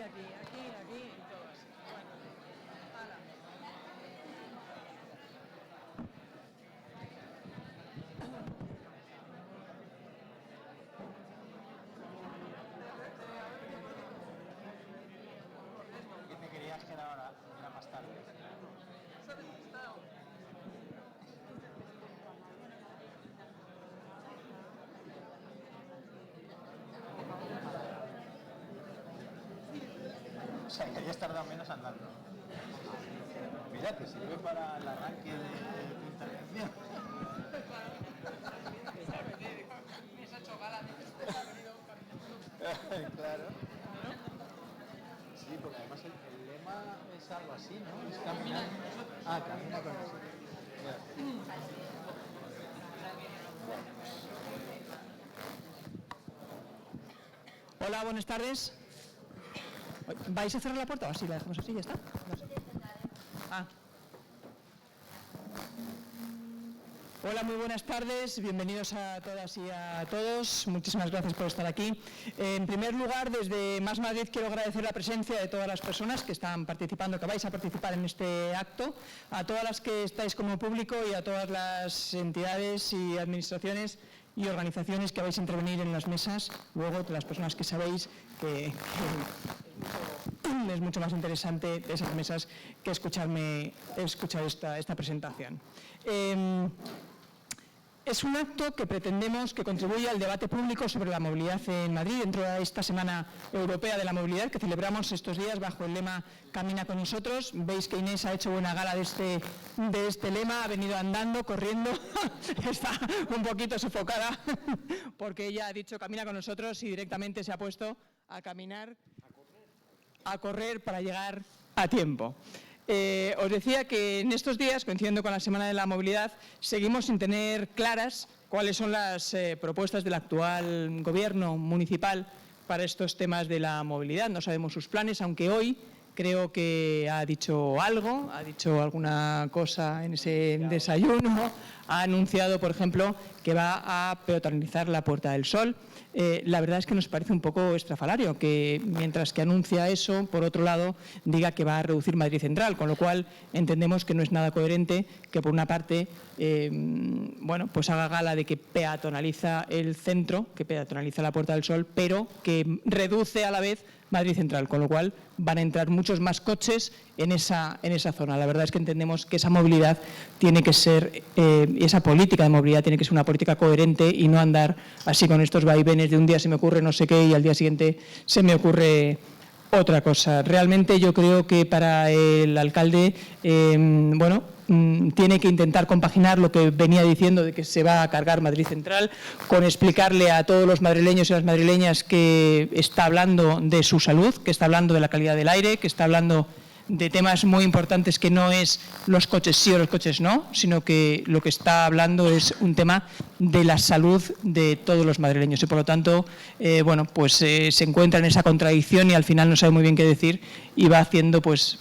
aquí y todo así. Bueno, hala. ¿Qué te querías que era más tarde? Se ha despistado. O sea, querías tardar menos andando. Mira, te sirve para el arranque de tu intervención. Ni se ha hecho gala, ni se ha venido caminando. Claro. Sí, porque además el lema es algo así, ¿no? Es caminar. Ah, camina con nosotros. Hola, buenas tardes. ¿Vais a cerrar la puerta o así la dejamos así? ¿Ya está? No sé. Hola, muy buenas tardes. Bienvenidos a todas y a todos. Muchísimas gracias por estar aquí. En primer lugar, desde Más Madrid quiero agradecer la presencia de todas las personas que están participando, que vais a participar en este acto, a todas las que estáis como público y a todas las entidades y administraciones y organizaciones que vais a intervenir en las mesas, luego de las personas que sabéis que es mucho más interesante esas mesas que escuchar esta presentación. Es un acto que pretendemos que contribuya al debate público sobre la movilidad en Madrid dentro de esta Semana Europea de la Movilidad que celebramos estos días bajo el lema Camina con nosotros. Veis que Inés ha hecho buena gala de este lema, ha venido andando, corriendo, está un poquito sofocada porque ella ha dicho Camina con nosotros y directamente se ha puesto a caminar, a correr para llegar a tiempo. Os decía que en estos días, coincidiendo con la Semana de la Movilidad, seguimos sin tener claras cuáles son las propuestas del actual gobierno municipal para estos temas de la movilidad. No sabemos sus planes, aunque hoy creo que ha dicho algo, ha dicho alguna cosa en ese desayuno, ha anunciado, por ejemplo, que va a peatonalizar la Puerta del Sol. La verdad es que nos parece un poco estrafalario que mientras que anuncia eso, por otro lado, diga que va a reducir Madrid Central, con lo cual entendemos que no es nada coherente que por una parte pues haga gala de que peatonaliza el centro, que peatonaliza la Puerta del Sol, pero que reduce a la vez Madrid Central, con lo cual van a entrar muchos más coches en esa zona. La verdad es que entendemos que esa movilidad tiene que ser, esa política de movilidad tiene que ser una política coherente y no andar así con estos vaivenes de un día se me ocurre no sé qué y al día siguiente se me ocurre otra cosa. Realmente yo creo que para el alcalde, tiene que intentar compaginar lo que venía diciendo de que se va a cargar Madrid Central con explicarle a todos los madrileños y las madrileñas que está hablando de su salud, que está hablando de la calidad del aire, que está hablando de temas muy importantes que no es los coches sí o los coches no, sino que lo que está hablando es un tema de la salud de todos los madrileños y por lo tanto se encuentra en esa contradicción y al final no sabe muy bien qué decir y va haciendo pues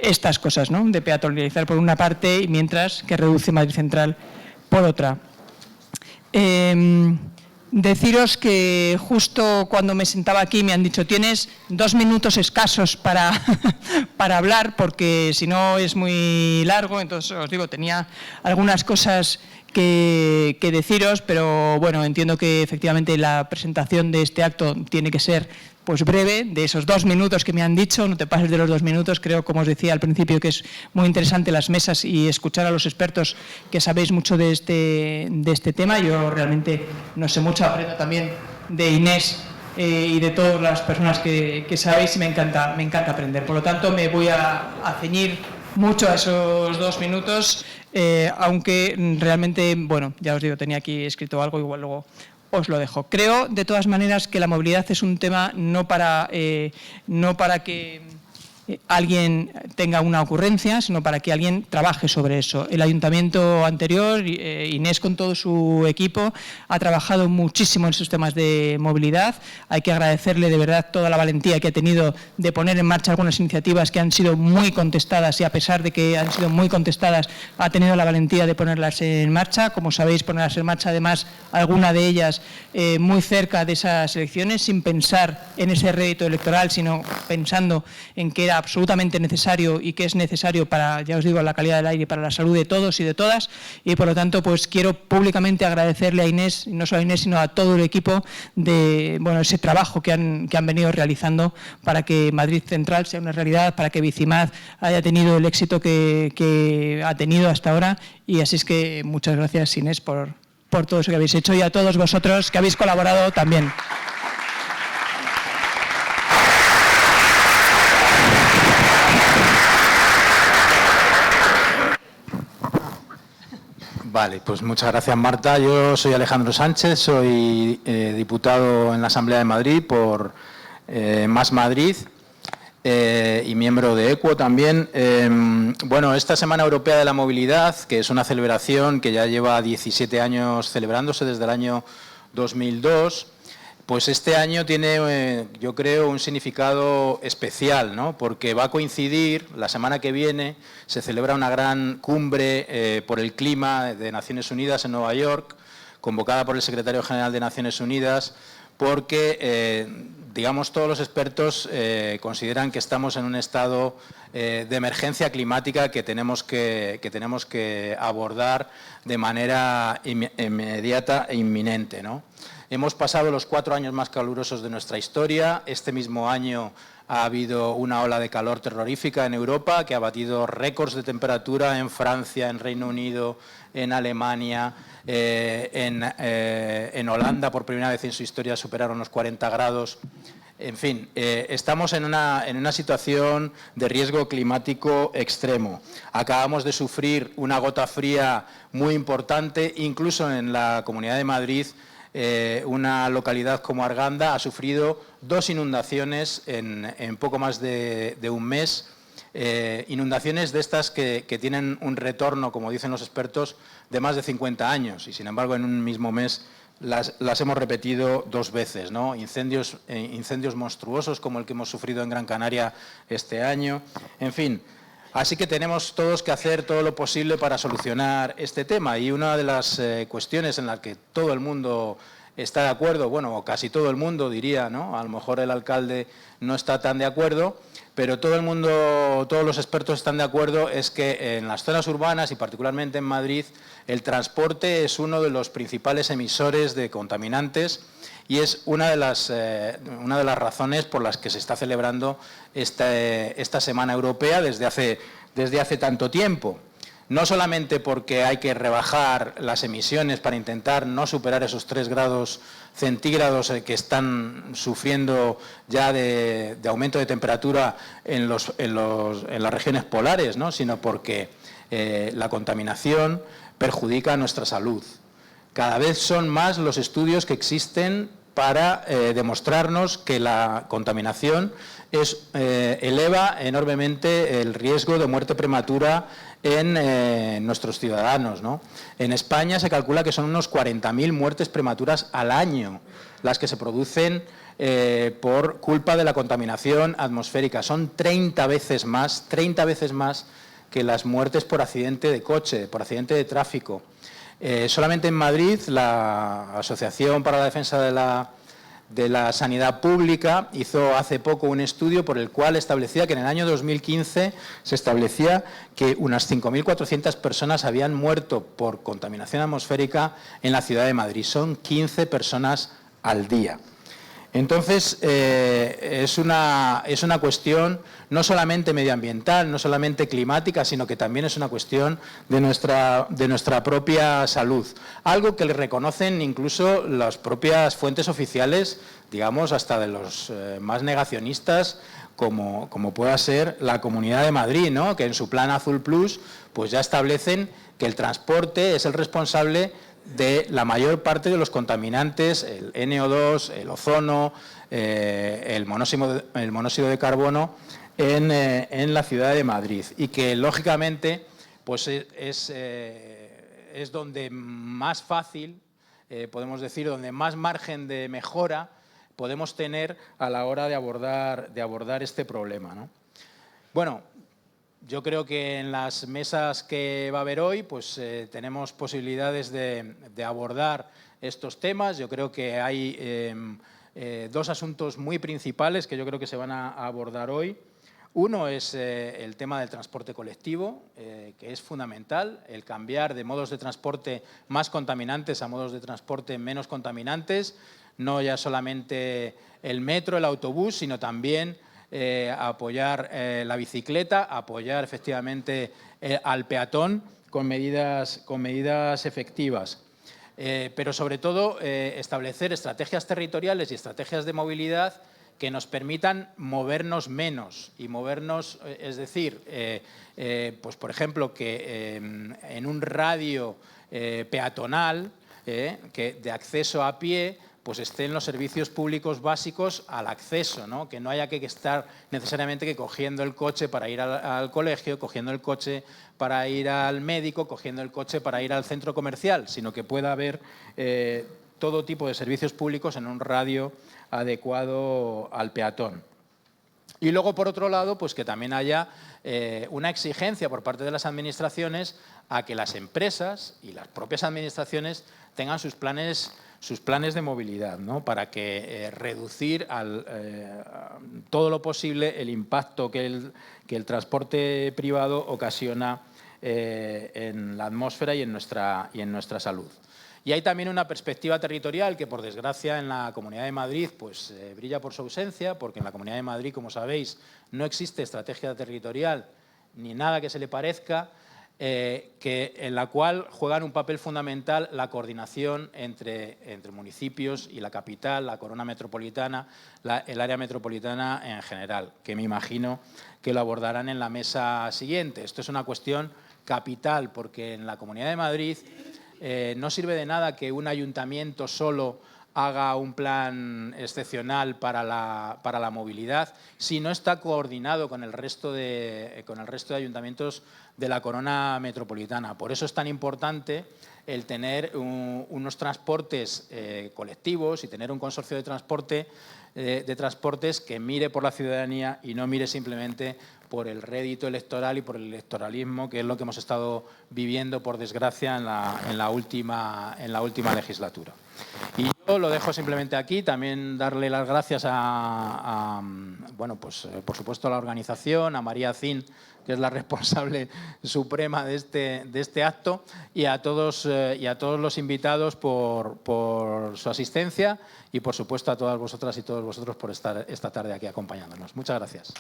estas cosas, ¿no? De peatonalizar por una parte y mientras que reduce Madrid Central por otra. Deciros que justo cuando me sentaba aquí me han dicho tienes 2 minutos escasos para hablar porque si no es muy largo, entonces os digo, tenía algunas cosas que deciros, pero bueno, entiendo que efectivamente la presentación de este acto tiene que ser pues breve, de esos 2 minutos que me han dicho, no te pases de los 2 minutos, creo, como os decía al principio, que es muy interesante las mesas y escuchar a los expertos que sabéis mucho de este tema. Yo realmente no sé mucho, aprendo también de Inés y de todas las personas que sabéis y me encanta aprender. Por lo tanto, me voy a ceñir mucho a esos 2 minutos, aunque realmente, bueno, ya os digo, tenía aquí escrito algo, igual luego os lo dejo. Creo, de todas maneras, que la movilidad es un tema no para que alguien tenga una ocurrencia, sino para que alguien trabaje sobre eso. El ayuntamiento anterior, Inés con todo su equipo, ha trabajado muchísimo en esos temas de movilidad. Hay que agradecerle de verdad toda la valentía que ha tenido de poner en marcha algunas iniciativas que han sido muy contestadas, y a pesar de que han sido muy contestadas, ha tenido la valentía de ponerlas en marcha. Como sabéis, ponerlas en marcha, además, alguna de ellas muy cerca de esas elecciones, sin pensar en ese rédito electoral, sino pensando en que era absolutamente necesario y que es necesario para, ya os digo, la calidad del aire, para la salud de todos y de todas. Y por lo tanto, pues quiero públicamente agradecerle a Inés, y no solo a Inés, sino a todo el equipo de ese trabajo que han venido realizando para que Madrid Central sea una realidad, para que Bicimad haya tenido el éxito que ha tenido hasta ahora. Y así es que muchas gracias, Inés, por todo eso que habéis hecho, y a todos vosotros que habéis colaborado también. Vale, pues muchas gracias, Marta. Yo soy Alejandro Sánchez, soy diputado en la Asamblea de Madrid por Más Madrid y miembro de EQUO también. Bueno, esta Semana Europea de la Movilidad, que es una celebración que ya lleva 17 años celebrándose desde el año 2002, pues este año tiene, yo creo, un significado especial, ¿no? Porque va a coincidir, la semana que viene, se celebra una gran cumbre por el clima de Naciones Unidas en Nueva York, convocada por el Secretario General de Naciones Unidas, porque, digamos, todos los expertos consideran que estamos en un estado de emergencia climática que tenemos que abordar de manera inmediata e inminente, ¿no? Hemos pasado los 4 años más calurosos de nuestra historia. Este mismo año ha habido una ola de calor terrorífica en Europa que ha batido récords de temperatura en Francia, en Reino Unido, en Alemania, en Holanda. Por primera vez en su historia superaron los 40 grados. En fin, estamos en una situación de riesgo climático extremo. Acabamos de sufrir una gota fría muy importante, incluso en la Comunidad de Madrid. Una localidad como Arganda ha sufrido 2 inundaciones en poco más de un mes, inundaciones de estas que tienen un retorno, como dicen los expertos, de más de 50 años, y sin embargo en un mismo mes las hemos repetido 2 veces, ¿no? Incendios monstruosos como el que hemos sufrido en Gran Canaria este año, en fin. Así que tenemos todos que hacer todo lo posible para solucionar este tema, y una de las cuestiones en las que todo el mundo está de acuerdo, bueno, o casi todo el mundo diría, ¿no? A lo mejor el alcalde no está tan de acuerdo, pero todo el mundo, todos los expertos están de acuerdo, es que en las zonas urbanas y particularmente en Madrid el transporte es uno de los principales emisores de contaminantes, y es una de las razones por las que se está celebrando esta Semana Europea desde hace tanto tiempo. No solamente porque hay que rebajar las emisiones para intentar no superar esos 3 grados centígrados que están sufriendo ya de aumento de temperatura en las regiones polares, ¿no? Sino porque la contaminación perjudica a nuestra salud. Cada vez son más los estudios que existen para demostrarnos que la contaminación eleva enormemente el riesgo de muerte prematura en nuestros ciudadanos, ¿no? En España se calcula que son unos 40.000 muertes prematuras al año las que se producen por culpa de la contaminación atmosférica. Son 30 veces más que las muertes por accidente de coche, por accidente de tráfico. Solamente en Madrid, la Asociación para la Defensa de la Sanidad Pública hizo hace poco un estudio por el cual establecía que en el año 2015 se establecía que unas 5.400 personas habían muerto por contaminación atmosférica en la ciudad de Madrid. Son 15 personas al día. Entonces, es una cuestión no solamente medioambiental, no solamente climática, sino que también es una cuestión de nuestra propia salud. Algo que le reconocen incluso las propias fuentes oficiales, digamos, hasta de los más negacionistas, como pueda ser la Comunidad de Madrid, ¿no? Que en su Plan Azul Plus pues ya establecen que el transporte es el responsable de la mayor parte de los contaminantes, el NO2, el ozono, el monóxido de carbono en la ciudad de Madrid, y que lógicamente pues es donde más fácil, podemos decir, donde más margen de mejora podemos tener a la hora de abordar este problema, ¿no? Bueno, yo creo que en las mesas que va a haber hoy pues tenemos posibilidades de abordar estos temas. Yo creo que hay dos asuntos muy principales que yo creo que se van a abordar hoy. Uno es el tema del transporte colectivo, que es fundamental, el cambiar de modos de transporte más contaminantes a modos de transporte menos contaminantes, no ya solamente el metro, el autobús, sino también apoyar la bicicleta, apoyar efectivamente al peatón con medidas efectivas. Pero sobre todo establecer estrategias territoriales y estrategias de movilidad que nos permitan movernos menos y movernos, es decir, pues por ejemplo, que en un radio peatonal de acceso a pie, pues estén los servicios públicos básicos al acceso, ¿no? Que no haya que estar necesariamente cogiendo el coche para ir al colegio, cogiendo el coche para ir al médico, cogiendo el coche para ir al centro comercial, sino que pueda haber todo tipo de servicios públicos en un radio adecuado al peatón. Y luego, por otro lado, pues que también haya una exigencia por parte de las administraciones a que las empresas y las propias administraciones tengan sus planes de movilidad, ¿no? Para que reducir todo lo posible el impacto que el transporte privado ocasiona en la atmósfera y en nuestra salud. Y hay también una perspectiva territorial que, por desgracia, en la Comunidad de Madrid pues, brilla por su ausencia, porque en la Comunidad de Madrid, como sabéis, no existe estrategia territorial ni nada que se le parezca, en la cual juegan un papel fundamental la coordinación entre municipios y la capital, la corona metropolitana, el área metropolitana en general, que me imagino que lo abordarán en la mesa siguiente. Esto es una cuestión capital, porque en la Comunidad de Madrid no sirve de nada que un ayuntamiento solo haga un plan excepcional para la movilidad si no está coordinado con el resto de ayuntamientos de la corona metropolitana. Por eso es tan importante el tener unos transportes colectivos y tener un consorcio de transportes que mire por la ciudadanía y no mire simplemente por el rédito electoral y por el electoralismo, que es lo que hemos estado viviendo, por desgracia, en la última legislatura. Y yo lo dejo simplemente aquí. También darle las gracias bueno, pues por supuesto a la organización, a María Zin, que es la responsable suprema de este acto, y a todos los invitados por su asistencia y, por supuesto, a todas vosotras y todos vosotros por estar esta tarde aquí acompañándonos. Muchas gracias.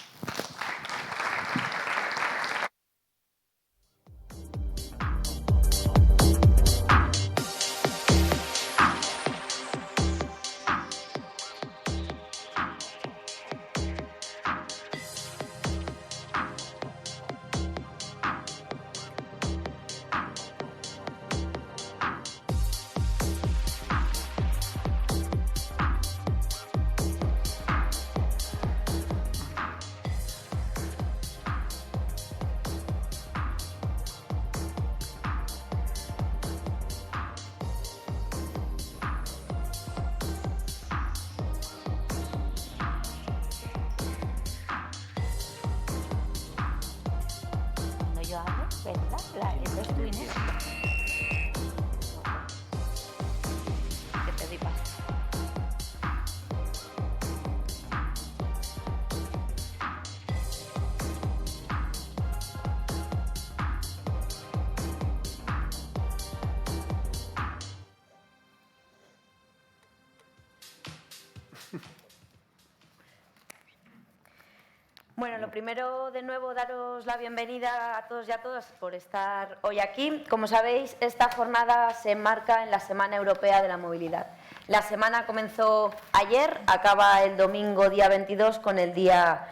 Bueno, lo primero, de nuevo, daros la bienvenida a todos y a todas por estar hoy aquí. Como sabéis, esta jornada se enmarca en la Semana Europea de la Movilidad. La semana comenzó ayer, acaba el domingo día 22 con el día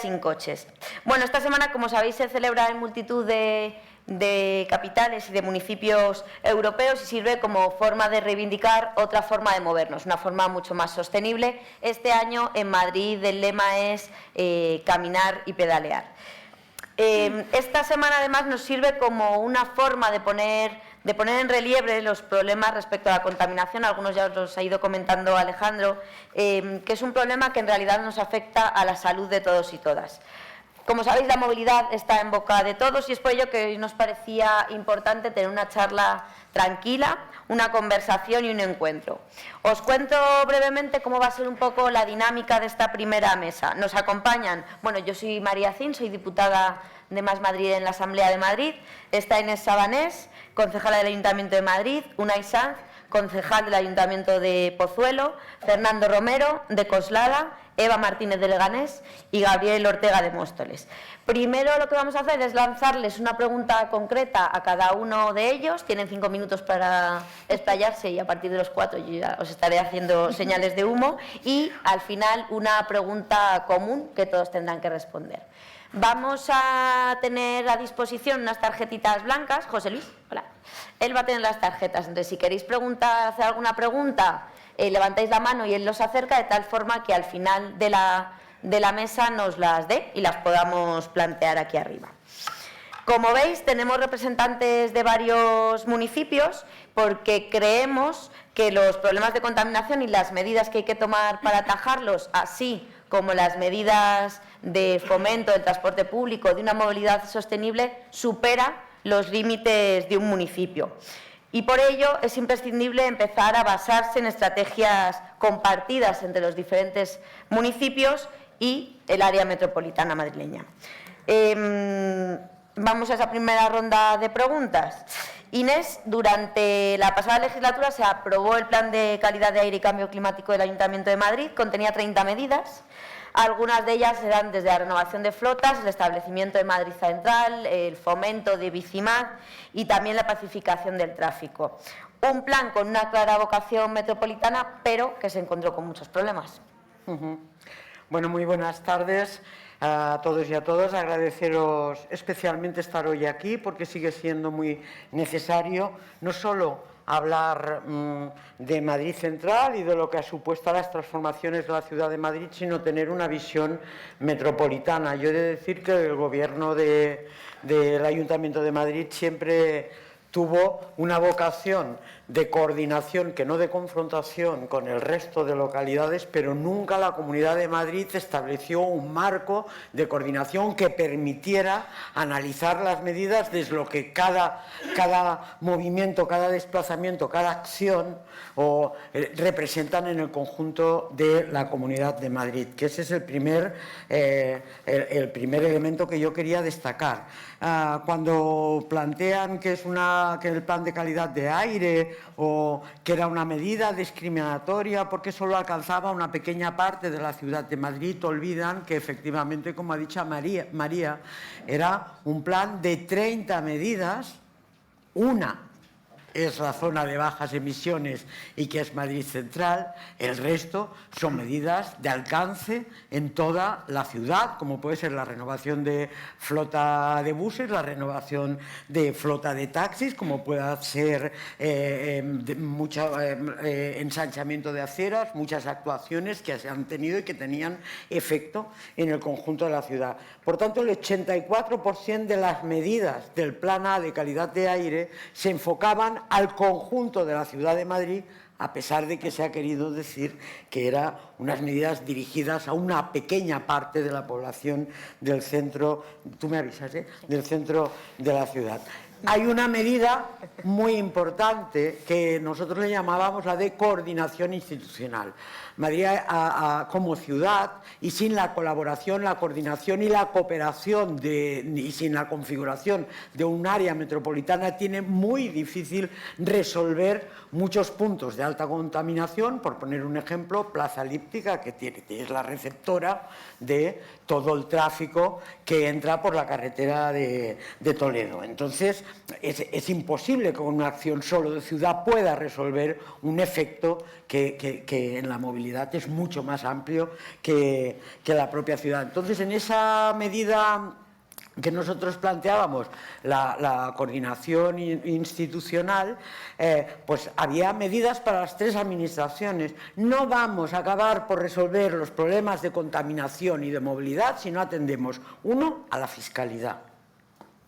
sin coches. Bueno, esta semana, como sabéis, se celebra en multitud de de capitales y de municipios europeos y sirve como forma de reivindicar otra forma de movernos, una forma mucho más sostenible. Este año en Madrid el lema es caminar y pedalear. Esta semana además nos sirve como una forma de poner en relieve los problemas respecto a la contaminación, algunos ya os los ha ido comentando Alejandro, que es un problema que en realidad nos afecta a la salud de todos y todas. Como sabéis, la movilidad está en boca de todos y es por ello que hoy nos parecía importante tener una charla tranquila, una conversación y un encuentro. Os cuento brevemente cómo va a ser un poco la dinámica de esta primera mesa. Nos acompañan, bueno, yo soy María Cin, soy diputada de Más Madrid en la Asamblea de Madrid, está Inés Sabanés, concejala del Ayuntamiento de Madrid, Unai Sanz, concejal del Ayuntamiento de Pozuelo, Fernando Romero, de Coslada, Eva Martínez de Leganés y Gabriel Ortega de Móstoles. Primero lo que vamos a hacer es lanzarles una pregunta concreta a cada uno de ellos. Tienen 5 minutos para explayarse y a partir de los 4 yo ya os estaré haciendo señales de humo. Y al final una pregunta común que todos tendrán que responder. Vamos a tener a disposición unas tarjetitas blancas. José Luis, hola. Él va a tener las tarjetas. Entonces, si queréis hacer alguna pregunta, levantáis la mano y él los acerca de tal forma que al final de la mesa nos las dé y las podamos plantear aquí arriba. Como veis, tenemos representantes de varios municipios porque creemos que los problemas de contaminación y las medidas que hay que tomar para atajarlos, así como las medidas de fomento del transporte público, de una movilidad sostenible, supera los límites de un municipio. Y por ello es imprescindible empezar a basarse en estrategias compartidas entre los diferentes municipios y el área metropolitana madrileña. Vamos a esa primera ronda de preguntas. Inés, durante la pasada legislatura se aprobó el Plan de Calidad de Aire y Cambio Climático del Ayuntamiento de Madrid, contenía 30 medidas. Algunas de ellas eran desde la renovación de flotas, el establecimiento de Madrid Central, el fomento de Bicimad y también la pacificación del tráfico. Un plan con una clara vocación metropolitana, pero que se encontró con muchos problemas. Bueno, muy buenas tardes a todos y a todas. Agradeceros especialmente estar hoy aquí porque sigue siendo muy necesario no solo hablar de Madrid Central y de lo que ha supuesto las transformaciones de la ciudad de Madrid, sino tener una visión metropolitana. Yo he de decir que el gobierno del Ayuntamiento de Madrid siempre tuvo una vocación de coordinación, que no de confrontación con el resto de localidades, pero nunca la Comunidad de Madrid estableció un marco de coordinación que permitiera analizar las medidas desde lo que cada movimiento, cada desplazamiento, cada acción representan en el conjunto de la Comunidad de Madrid, que ese es el primer elemento que yo quería destacar. Cuando plantean que el plan de calidad de aire o que era una medida discriminatoria porque solo alcanzaba una pequeña parte de la ciudad de Madrid, olvidan que efectivamente, como ha dicho María, era un plan de 30 medidas, una es la zona de bajas emisiones y que es Madrid Central, el resto son medidas de alcance en toda la ciudad, como puede ser la renovación de flota de buses, la renovación de flota de taxis, como pueda ser ensanchamiento de aceras, muchas actuaciones que se han tenido y que tenían efecto en el conjunto de la ciudad. Por tanto, el 84% de las medidas del Plan A de calidad de aire se enfocaban al conjunto de la ciudad de Madrid, a pesar de que se ha querido decir que eran unas medidas dirigidas a una pequeña parte de la población del centro, tú me avisas, del centro de la ciudad. Hay una medida muy importante que nosotros le llamábamos la de coordinación institucional. Madrid como ciudad y sin la colaboración, la coordinación y la cooperación y sin la configuración de un área metropolitana tiene muy difícil resolver muchos puntos de alta contaminación. Por poner un ejemplo, Plaza Elíptica, que es la receptora de todo el tráfico que entra por la carretera de Toledo. Entonces, es imposible que con una acción solo de ciudad pueda resolver un efecto que en la movilidad es mucho más amplio que la propia ciudad. Entonces, en esa medida que nosotros planteábamos la coordinación institucional, pues había medidas para las 3 administraciones. No vamos a acabar por resolver los problemas de contaminación y de movilidad si no atendemos, uno, a la fiscalidad.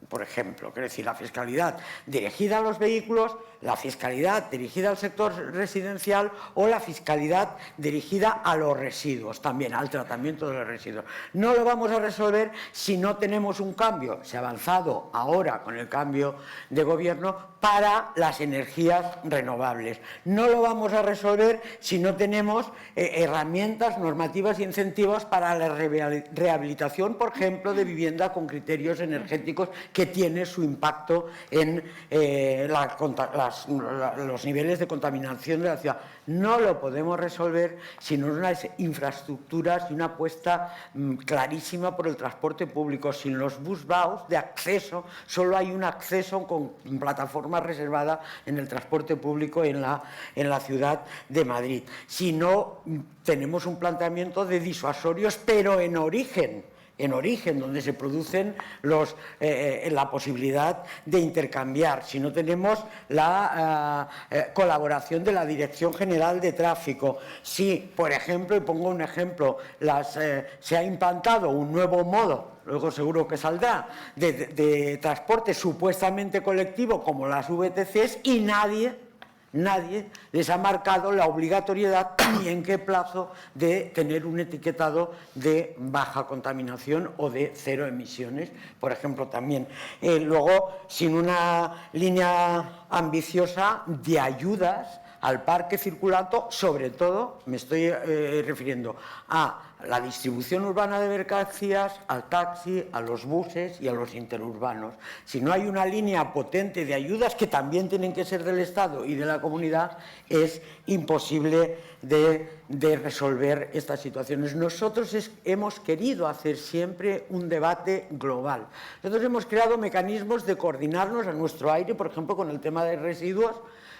Por ejemplo, quiero decir, la fiscalidad dirigida a los vehículos, la fiscalidad dirigida al sector residencial o la fiscalidad dirigida a los residuos, también al tratamiento de los residuos. No lo vamos a resolver si no tenemos un cambio, se ha avanzado ahora con el cambio de gobierno, para las energías renovables. No lo vamos a resolver si no tenemos herramientas normativas y incentivos para la rehabilitación, por ejemplo, de vivienda con criterios energéticos que tiene su impacto en los niveles de contaminación de la ciudad. No lo podemos resolver sin unas infraestructuras y una apuesta clarísima por el transporte público. Sin los busbaus de acceso, solo hay un acceso con plataforma reservada en el transporte público en la ciudad de Madrid. Si no tenemos un planteamiento de disuasorios, pero en origen, donde se producen la posibilidad de intercambiar. Si no tenemos la colaboración de la Dirección General de Tráfico. Si, por ejemplo, y pongo un ejemplo, se ha implantado un nuevo modo, luego seguro que saldrá, de transporte supuestamente colectivo como las VTCs, y nadie les ha marcado la obligatoriedad ni en qué plazo de tener un etiquetado de baja contaminación o de 0 emisiones, por ejemplo, también. Luego, sin una línea ambiciosa de ayudas al parque circulante, sobre todo me estoy refiriendo a la distribución urbana de mercancías, al taxi, a los buses y a los interurbanos. Si no hay una línea potente de ayudas, que también tienen que ser del Estado y de la comunidad, es imposible de resolver estas situaciones. Nosotros hemos querido hacer siempre un debate global. Nosotros hemos creado mecanismos de coordinarnos a nuestro aire, por ejemplo, con el tema de residuos,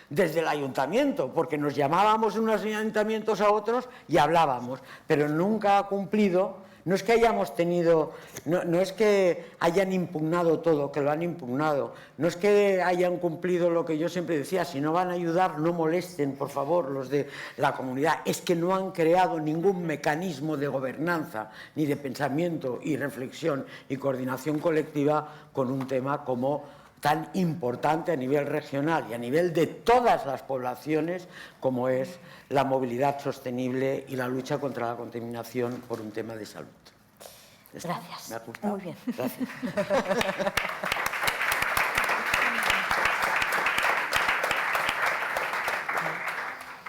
desde el ayuntamiento, porque nos llamábamos unos ayuntamientos a otros y hablábamos, pero nunca ha cumplido. No es que hayamos tenido, no es que hayan impugnado todo, que lo han impugnado, no es que hayan cumplido lo que yo siempre decía, si no van a ayudar, no molesten, por favor, los de la comunidad. Es que no han creado ningún mecanismo de gobernanza, ni de pensamiento y reflexión y coordinación colectiva con un tema como tan importante a nivel regional y a nivel de todas las poblaciones como es la movilidad sostenible y la lucha contra la contaminación por un tema de salud. Gracias. ¿Me ha gustado? Muy bien. Gracias.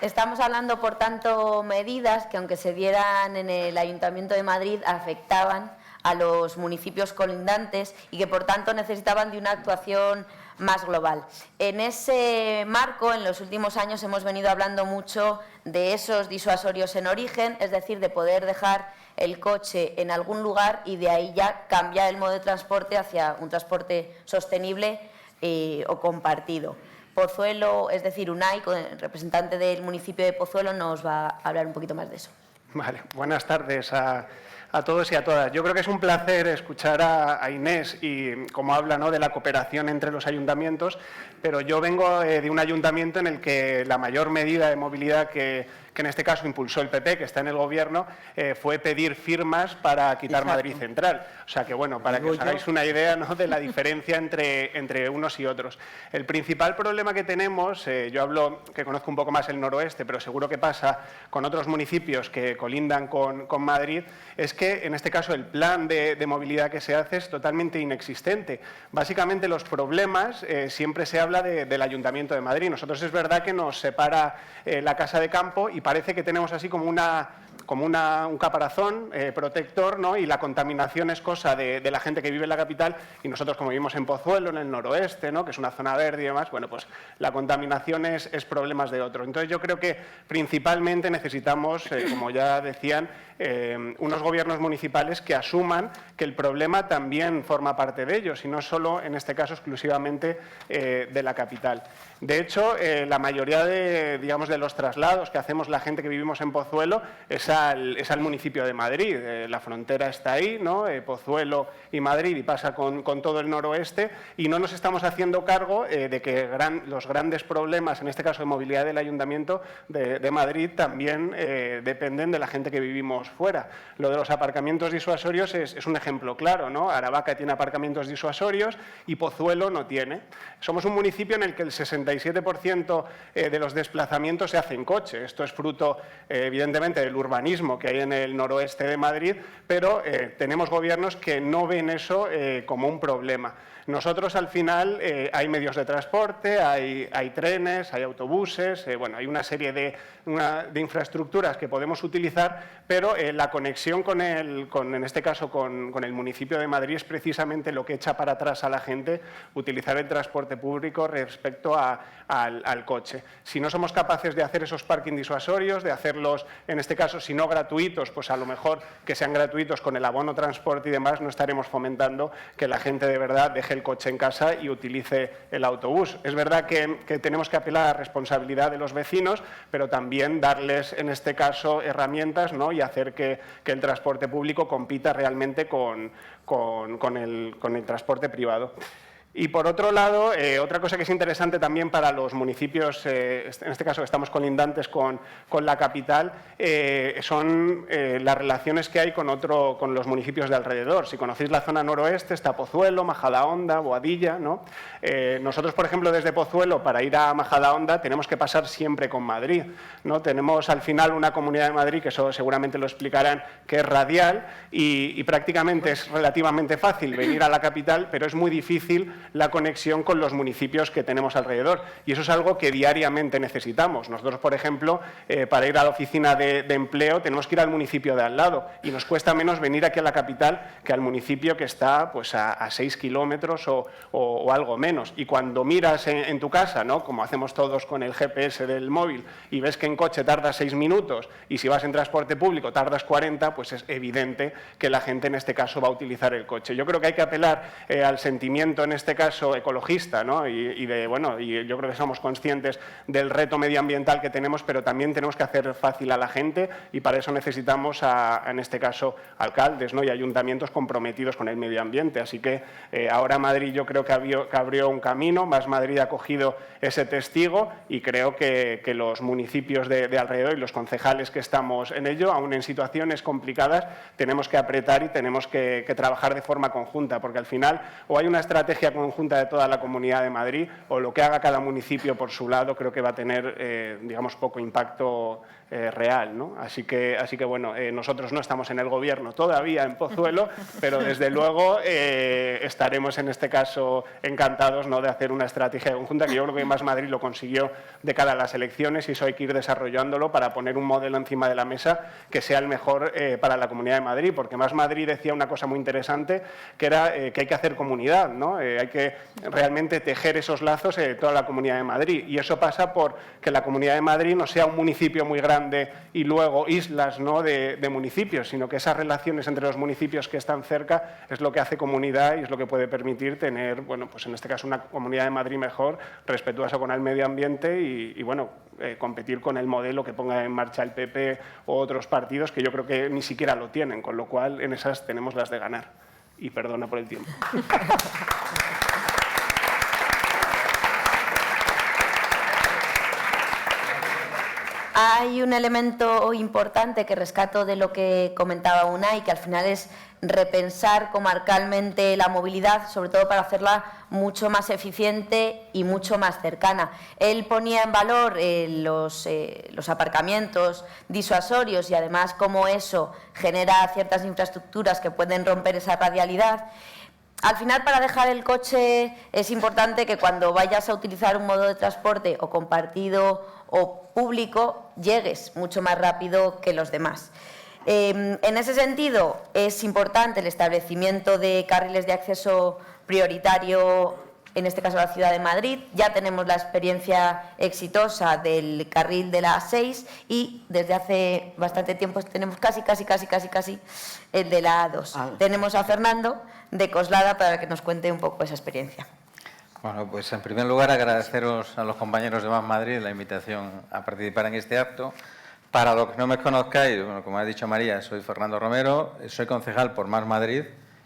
Estamos hablando, por tanto, medidas que, aunque se dieran en el Ayuntamiento de Madrid, afectaban a los municipios colindantes y que, por tanto, necesitaban de una actuación más global. En ese marco, en los últimos años hemos venido hablando mucho de esos disuasorios en origen, es decir, de poder dejar el coche en algún lugar y de ahí ya cambiar el modo de transporte hacia un transporte sostenible o compartido. Pozuelo, es decir, Unai, el representante del municipio de Pozuelo, nos va a hablar un poquito más de eso. Vale, buenas tardes a todos y a todas. Yo creo que es un placer escuchar a Inés y cómo habla, ¿no?, de la cooperación entre los ayuntamientos, pero yo vengo de un ayuntamiento en el que la mayor medida de movilidad que en este caso impulsó el PP, que está en el Gobierno, fue pedir firmas para quitar Madrid Central. O sea que, bueno, para que os hagáis una idea, ¿no?, de la diferencia entre unos y otros. El principal problema que tenemos, yo hablo que conozco un poco más el noroeste, pero seguro que pasa con otros municipios que colindan con Madrid, es que en este caso el plan de movilidad que se hace es totalmente inexistente. Básicamente los problemas siempre se habla del Ayuntamiento de Madrid. Nosotros es verdad que nos separa la Casa de Campo y parece que tenemos así como un caparazón protector, ¿no?, y la contaminación es cosa de la gente que vive en la capital, y nosotros, como vivimos en Pozuelo, en el noroeste, ¿no?, que es una zona verde y demás, bueno, pues la contaminación es problemas de otro. Entonces yo creo que principalmente necesitamos, como ya decían, unos gobiernos municipales que asuman que el problema también forma parte de ellos y no solo, en este caso, exclusivamente de la capital. De hecho, la mayoría de los traslados que hacemos la gente que vivimos en Pozuelo es al municipio de Madrid. La frontera está ahí, ¿no? Pozuelo y Madrid, y pasa con todo el noroeste, y no nos estamos haciendo cargo de que los grandes problemas, en este caso de movilidad del Ayuntamiento de Madrid, también dependen de la gente que vivimos fuera. Lo de los aparcamientos disuasorios es un ejemplo claro, ¿no? Aravaca tiene aparcamientos disuasorios y Pozuelo no tiene. Somos un municipio en el que el 67% de los desplazamientos se hace en coche. Esto es fruto, evidentemente, del urbanismo que hay en el noroeste de Madrid, pero tenemos gobiernos que no ven eso como un problema. Nosotros, al final, hay medios de transporte, hay trenes, hay autobuses, bueno, hay una serie de infraestructuras que podemos utilizar, pero la conexión en este caso, con el municipio de Madrid es precisamente lo que echa para atrás a la gente utilizar el transporte público respecto al coche. Si no somos capaces de hacer esos parking disuasorios, de hacerlos, en este caso, si no gratuitos, pues a lo mejor que sean gratuitos con el abono transporte y demás, no estaremos fomentando que la gente de verdad deje el coche en casa y utilice el autobús. Es verdad que tenemos que apelar a la responsabilidad de los vecinos, pero también darles, en este caso, herramientas, ¿no? Y hacer que el transporte público compita realmente con el transporte privado. Y por otro lado, otra cosa que es interesante también para los municipios, en este caso que estamos colindantes con la capital, son las relaciones que hay con los municipios de alrededor. Si conocéis la zona noroeste, está Pozuelo, Majadahonda, Boadilla, ¿no? Nosotros, por ejemplo, desde Pozuelo, para ir a Majadahonda, tenemos que pasar siempre con Madrid, ¿no? Tenemos al final una Comunidad de Madrid, que eso seguramente lo explicarán, que es radial y prácticamente es relativamente fácil venir a la capital, pero es muy difícil la conexión con los municipios que tenemos alrededor. Y eso es algo que diariamente necesitamos. Nosotros, por ejemplo, para ir a la oficina de empleo tenemos que ir al municipio de al lado y nos cuesta menos venir aquí a la capital que al municipio que está pues, a 6 kilómetros o algo menos. Y cuando miras en tu casa, ¿no? Como hacemos todos con el GPS del móvil, y ves que en coche tardas 6 minutos y si vas en transporte público tardas 40, pues es evidente que la gente en este caso va a utilizar el coche. Yo creo que hay que apelar al sentimiento, en este caso ecologista, ¿no? y yo creo que somos conscientes del reto medioambiental que tenemos, pero también tenemos que hacer fácil a la gente y para eso necesitamos, en este caso, alcaldes, ¿no? Y ayuntamientos comprometidos con el medio ambiente. Así que ahora Madrid yo creo que abrió un camino, Más Madrid ha cogido ese testigo y creo que los municipios de alrededor y los concejales que estamos en ello, aún en situaciones complicadas, tenemos que apretar y tenemos que trabajar de forma conjunta, porque al final o hay una estrategia conjunta de toda la Comunidad de Madrid o lo que haga cada municipio por su lado creo que va a tener, digamos, poco impacto real, ¿no? Así que bueno, nosotros no estamos en el gobierno todavía en Pozuelo, pero desde luego estaremos en este caso encantados, ¿no? De hacer una estrategia conjunta, que yo creo que Más Madrid lo consiguió de cara a las elecciones y eso hay que ir desarrollándolo para poner un modelo encima de la mesa que sea el mejor para la Comunidad de Madrid, porque Más Madrid decía una cosa muy interesante, que era que hay que hacer comunidad, ¿no? Hay que realmente tejer esos lazos en toda la Comunidad de Madrid y eso pasa por que la Comunidad de Madrid no sea un municipio muy grande y luego islas, ¿no? de municipios, sino que esas relaciones entre los municipios que están cerca es lo que hace comunidad y es lo que puede permitir tener, bueno, pues en este caso una Comunidad de Madrid mejor, respetuosa con el medio ambiente y bueno, competir con el modelo que ponga en marcha el PP o otros partidos que yo creo que ni siquiera lo tienen, con lo cual en esas tenemos las de ganar. Y perdona por el tiempo. Hay un elemento importante que rescato de lo que comentaba Unai, que al final es repensar comarcalmente la movilidad, sobre todo para hacerla mucho más eficiente y mucho más cercana. Él ponía en valor los aparcamientos disuasorios y además cómo eso genera ciertas infraestructuras que pueden romper esa radialidad. Al final, para dejar el coche es importante que cuando vayas a utilizar un modo de transporte o compartido o público, llegues mucho más rápido que los demás. En ese sentido, es importante el establecimiento de carriles de acceso prioritario en este caso la ciudad de Madrid. Ya tenemos la experiencia exitosa del carril de la A6 y desde hace bastante tiempo tenemos casi el de la A2. Tenemos a Fernando de Coslada para que nos cuente un poco esa experiencia. Bueno, pues en primer lugar agradeceros a los compañeros de Más Madrid la invitación a participar en este acto. Para los que no me conozcáis, bueno, como ha dicho María, soy Fernando Romero, soy concejal por Más Madrid.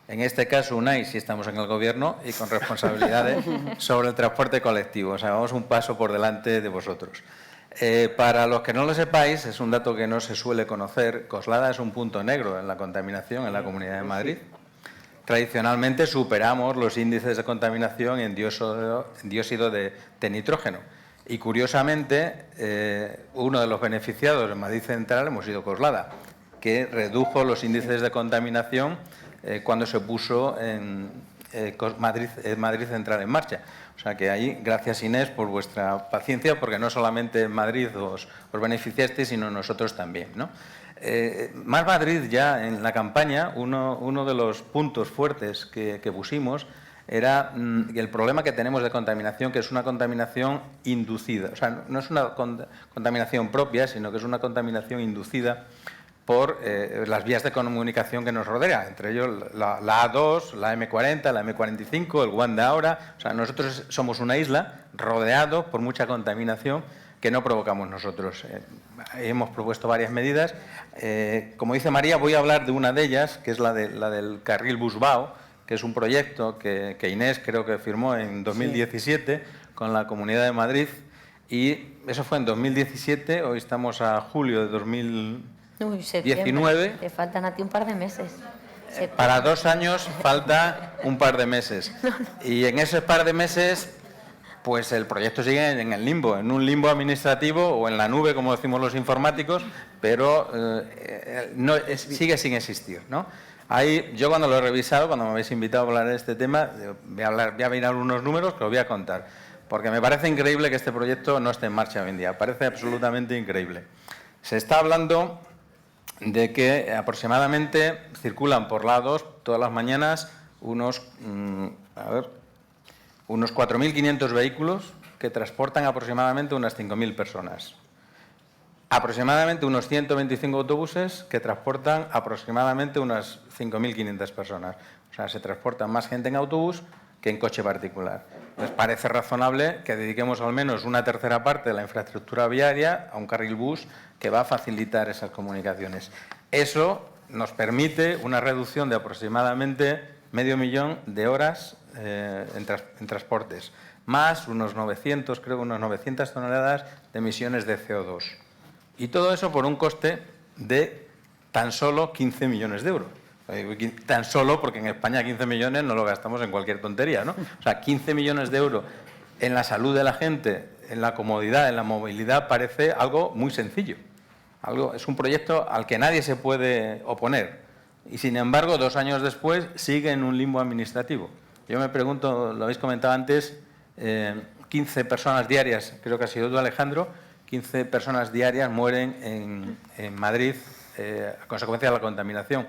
En este caso, UNAI, si estamos en el Gobierno y con responsabilidades sobre el transporte colectivo. O sea, vamos un paso por delante de vosotros. Para los que no lo sepáis, es un dato que no se suele conocer, Coslada es un punto negro en la contaminación en la Comunidad de Madrid. Tradicionalmente superamos los índices de contaminación en dióxido de nitrógeno. Y curiosamente, uno de los beneficiados en Madrid Central hemos sido Coslada, que redujo los índices de contaminación cuando se puso en Madrid Central en marcha. O sea que ahí, gracias Inés por vuestra paciencia, porque no solamente en Madrid os beneficiasteis, sino nosotros también, ¿no? Más Madrid ya en la campaña, uno de los puntos fuertes que pusimos era el problema que tenemos de contaminación, que es una contaminación inducida. O sea, no es una contaminación propia, sino que es una contaminación inducida por las vías de comunicación que nos rodean, entre ellos la A2, la M40, la M45, el Wanda ahora. O sea, nosotros somos una isla rodeado por mucha contaminación que no provocamos nosotros. Hemos propuesto varias medidas. Como dice María, voy a hablar de una de ellas, que es la del carril Busbao, que es un proyecto que Inés creo que firmó en 2017 con la Comunidad de Madrid, y eso fue en 2017, hoy estamos a julio de 2019. Te faltan a ti un par de meses. Para 2 años falta un par de meses. Y en esos par de meses, pues el proyecto sigue en el limbo, en un limbo administrativo o en la nube, como decimos los informáticos, pero sigue sin existir, ¿no? Ahí, yo cuando lo he revisado, cuando me habéis invitado a hablar de este tema, voy a mirar unos números que os voy a contar, porque me parece increíble que este proyecto no esté en marcha hoy en día, parece absolutamente increíble. Se está hablando de que aproximadamente circulan por la A2 todas las mañanas unos 4.500 vehículos que transportan aproximadamente unas 5.000 personas. Aproximadamente unos 125 autobuses que transportan aproximadamente unas 5.500 personas. O sea, se transporta más gente en autobús que en coche particular. Pues parece razonable que dediquemos al menos una tercera parte de la infraestructura viaria a un carril bus que va a facilitar esas comunicaciones. Eso nos permite una reducción de aproximadamente 500.000 de horas en transportes, más unos 900 toneladas de emisiones de CO2. Y todo eso por un coste de tan solo 15 millones de euros. Tan solo porque en España 15 millones no lo gastamos en cualquier tontería, ¿no? O sea, 15 millones de euros en la salud de la gente, en la comodidad, en la movilidad, parece algo muy sencillo. Es un proyecto al que nadie se puede oponer. Y sin embargo, 2 años después sigue en un limbo administrativo. Yo me pregunto, lo habéis comentado antes, 15 personas diarias, creo que ha sido tú, Alejandro, 15 personas diarias mueren en Madrid a consecuencia de la contaminación.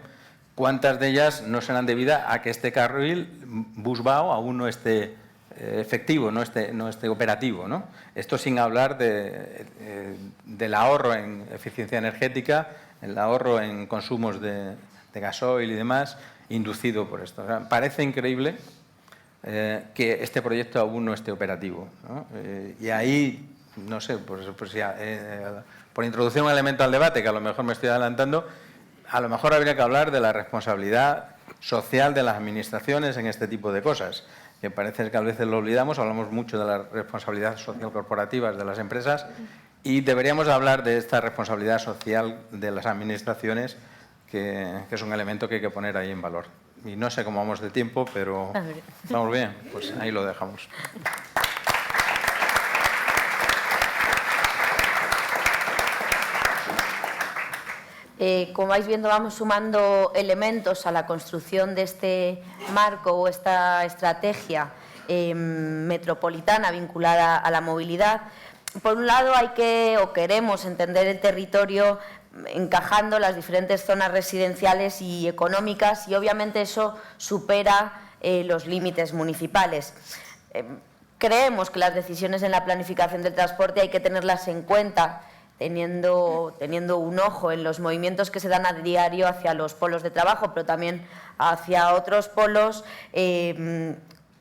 ¿Cuántas de ellas no serán debidas a que este carril Busbao aún no esté efectivo, no esté operativo, ¿no? Esto sin hablar del ahorro en eficiencia energética, el ahorro en consumos de gasoil y demás, inducido por esto. O sea, parece increíble que este proyecto aún no esté operativo, ¿no? Y ahí, no sé, por introducir un elemento al debate, que a lo mejor me estoy adelantando, a lo mejor habría que hablar de la responsabilidad social de las administraciones en este tipo de cosas, que parece que a veces lo olvidamos. Hablamos mucho de la responsabilidad social corporativa de las empresas y deberíamos hablar de esta responsabilidad social de las administraciones, que es un elemento que hay que poner ahí en valor. Y no sé cómo vamos de tiempo, pero ¿estamos bien? Pues ahí lo dejamos. Como vais viendo, vamos sumando elementos a la construcción de este marco o esta estrategia metropolitana vinculada a la movilidad. Por un lado, queremos entender el territorio encajando las diferentes zonas residenciales y económicas, y obviamente eso supera los límites municipales. creemos que las decisiones en la planificación del transporte hay que tenerlas en cuenta, teniendo un ojo en los movimientos que se dan a diario hacia los polos de trabajo, pero también hacia otros polos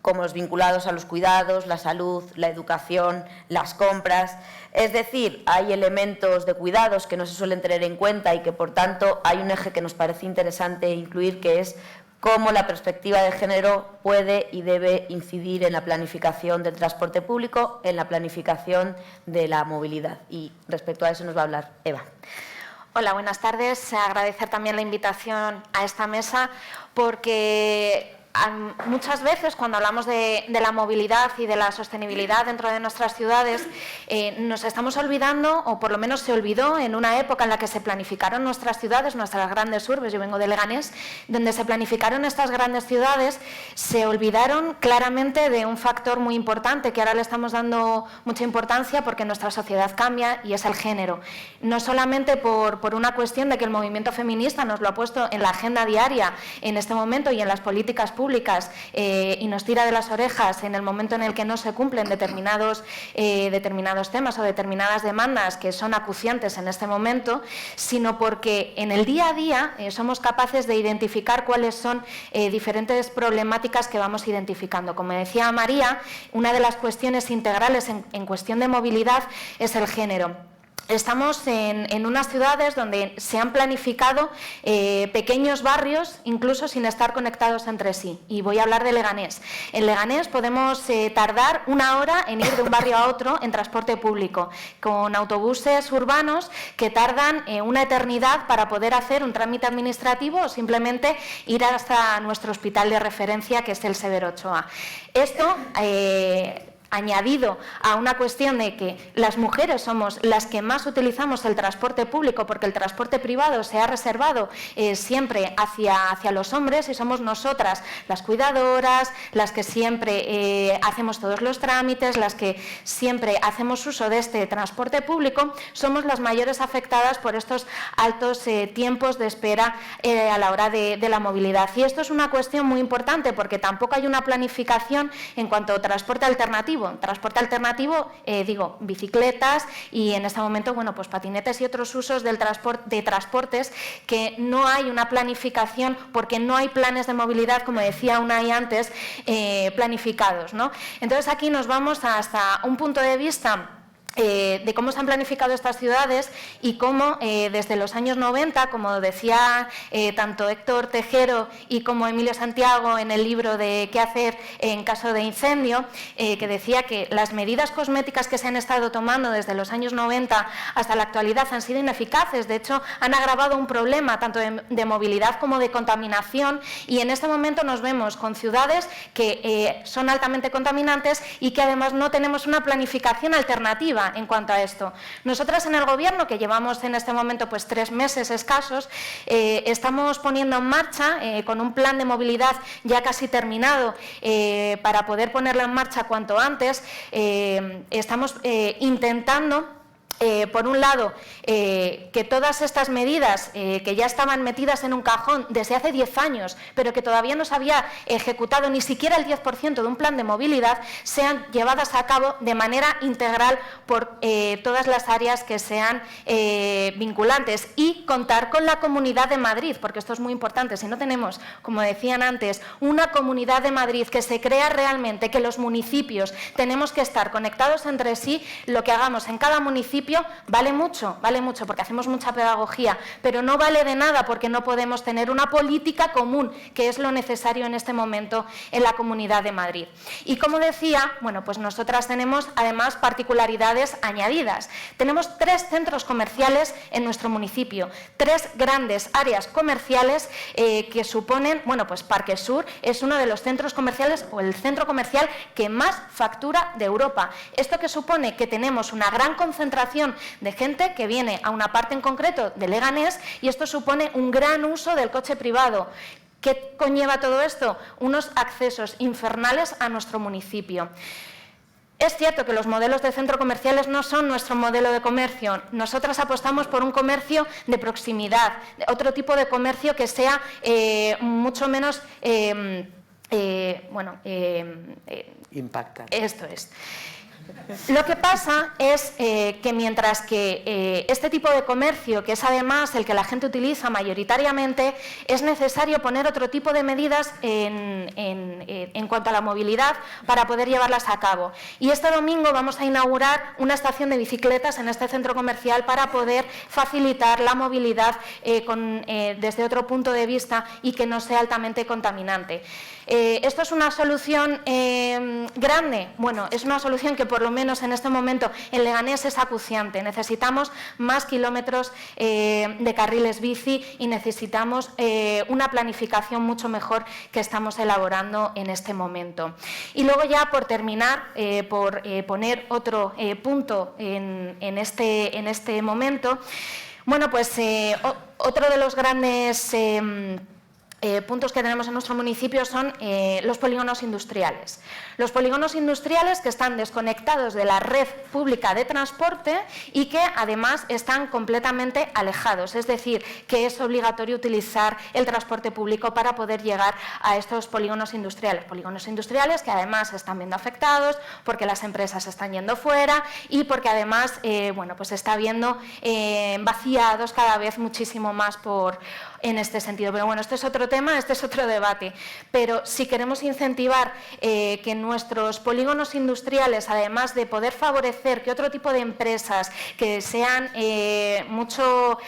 como los vinculados a los cuidados, la salud, la educación, las compras. Es decir, hay elementos de cuidados que no se suelen tener en cuenta y que, por tanto, hay un eje que nos parece interesante incluir, que es cómo la perspectiva de género puede y debe incidir en la planificación del transporte público, en la planificación de la movilidad. Y respecto a eso nos va a hablar Eva. Hola, buenas tardes. Agradecer también la invitación a esta mesa porque muchas veces cuando hablamos de la movilidad y de la sostenibilidad dentro de nuestras ciudades nos estamos olvidando, o por lo menos se olvidó en una época en la que se planificaron nuestras ciudades, nuestras grandes urbes. Yo vengo de Leganés, donde se planificaron estas grandes ciudades, se olvidaron claramente de un factor muy importante que ahora le estamos dando mucha importancia porque nuestra sociedad cambia, y es el género. No solamente por una cuestión de que el movimiento feminista nos lo ha puesto en la agenda diaria en este momento y en las políticas públicas y nos tira de las orejas en el momento en el que no se cumplen determinados temas o determinadas demandas que son acuciantes en este momento, sino porque en el día a día somos capaces de identificar cuáles son diferentes problemáticas que vamos identificando. Como decía María, una de las cuestiones integrales en cuestión de movilidad es el género. Estamos en unas ciudades donde se han planificado pequeños barrios, incluso sin estar conectados entre sí. Y voy a hablar de Leganés. En Leganés podemos tardar 1 hora en ir de un barrio a otro en transporte público, con autobuses urbanos que tardan una eternidad para poder hacer un trámite administrativo o simplemente ir hasta nuestro hospital de referencia, que es el Severo Ochoa. Esto añadido a una cuestión de que las mujeres somos las que más utilizamos el transporte público, porque el transporte privado se ha reservado siempre hacia los hombres, y somos nosotras las cuidadoras, las que siempre hacemos todos los trámites, las que siempre hacemos uso de este transporte público, somos las mayores afectadas por estos altos tiempos de espera a la hora de la movilidad. Y esto es una cuestión muy importante porque tampoco hay una planificación en cuanto a transporte alternativo. Transporte alternativo, digo, bicicletas y en este momento, bueno, pues patinetes y otros usos de transportes, que no hay una planificación porque no hay planes de movilidad, como decía Unai antes, planificados, ¿no? Entonces aquí nos vamos hasta un punto de vista de cómo se han planificado estas ciudades y cómo desde los años 90, como decía tanto Héctor Tejero y como Emilio Santiago en el libro de ¿Qué hacer en caso de incendio?, que decía que las medidas cosméticas que se han estado tomando desde los años 90 hasta la actualidad han sido ineficaces. De hecho, han agravado un problema tanto de movilidad como de contaminación, y en este momento nos vemos con ciudades que son altamente contaminantes y que además no tenemos una planificación alternativa en cuanto a esto. Nosotras en el Gobierno, que llevamos en este momento pues 3 meses escasos, estamos poniendo en marcha con un plan de movilidad ya casi terminado para poder ponerlo en marcha cuanto antes. Estamos intentando por un lado, que todas estas medidas que ya estaban metidas en un cajón desde hace 10 años, pero que todavía no se había ejecutado ni siquiera el 10% de un plan de movilidad, sean llevadas a cabo de manera integral por todas las áreas que sean vinculantes, y contar con la Comunidad de Madrid, porque esto es muy importante. Si no tenemos, como decían antes, una Comunidad de Madrid que se crea realmente, que los municipios tenemos que estar conectados entre sí, lo que hagamos en cada municipio vale mucho, porque hacemos mucha pedagogía, pero no vale de nada porque no podemos tener una política común, que es lo necesario en este momento en la Comunidad de Madrid. Y como decía, bueno, pues nosotras tenemos además particularidades añadidas. Tenemos 3 centros comerciales en nuestro municipio, 3 grandes áreas comerciales que suponen, bueno, pues Parque Sur es uno de los centros comerciales o el centro comercial que más factura de Europa. Esto que supone que tenemos una gran concentración de gente que viene a una parte en concreto de Leganés, y esto supone un gran uso del coche privado. ¿Qué conlleva todo esto? Unos accesos infernales a nuestro municipio. Es cierto que los modelos de centros comerciales no son nuestro modelo de comercio. Nosotras apostamos por un comercio de proximidad, otro tipo de comercio que sea mucho menos impactan. Esto es. Lo que pasa es que mientras que este tipo de comercio, que es además el que la gente utiliza mayoritariamente, es necesario poner otro tipo de medidas en cuanto a la movilidad para poder llevarlas a cabo. Y este domingo vamos a inaugurar una estación de bicicletas en este centro comercial para poder facilitar la movilidad desde otro punto de vista y que no sea altamente contaminante. ¿Esto es una solución grande? Bueno, es una solución que por lo menos en este momento en Leganés es acuciante. Necesitamos más kilómetros de carriles bici y necesitamos una planificación mucho mejor que estamos elaborando en este momento. Y luego ya por terminar, por poner otro punto en este momento, bueno, pues otro de los grandes puntos que tenemos en nuestro municipio son los polígonos industriales. Los polígonos industriales que están desconectados de la red pública de transporte y que además están completamente alejados, es decir, que es obligatorio utilizar el transporte público para poder llegar a estos polígonos industriales. Polígonos industriales que además se están viendo afectados porque las empresas están yendo fuera y porque además bueno, pues se está viendo vaciados cada vez muchísimo más en este sentido. Pero bueno, este es otro tema, este es otro debate. Pero si queremos incentivar que nuestros polígonos industriales, además de poder favorecer que otro tipo de empresas que sean mucho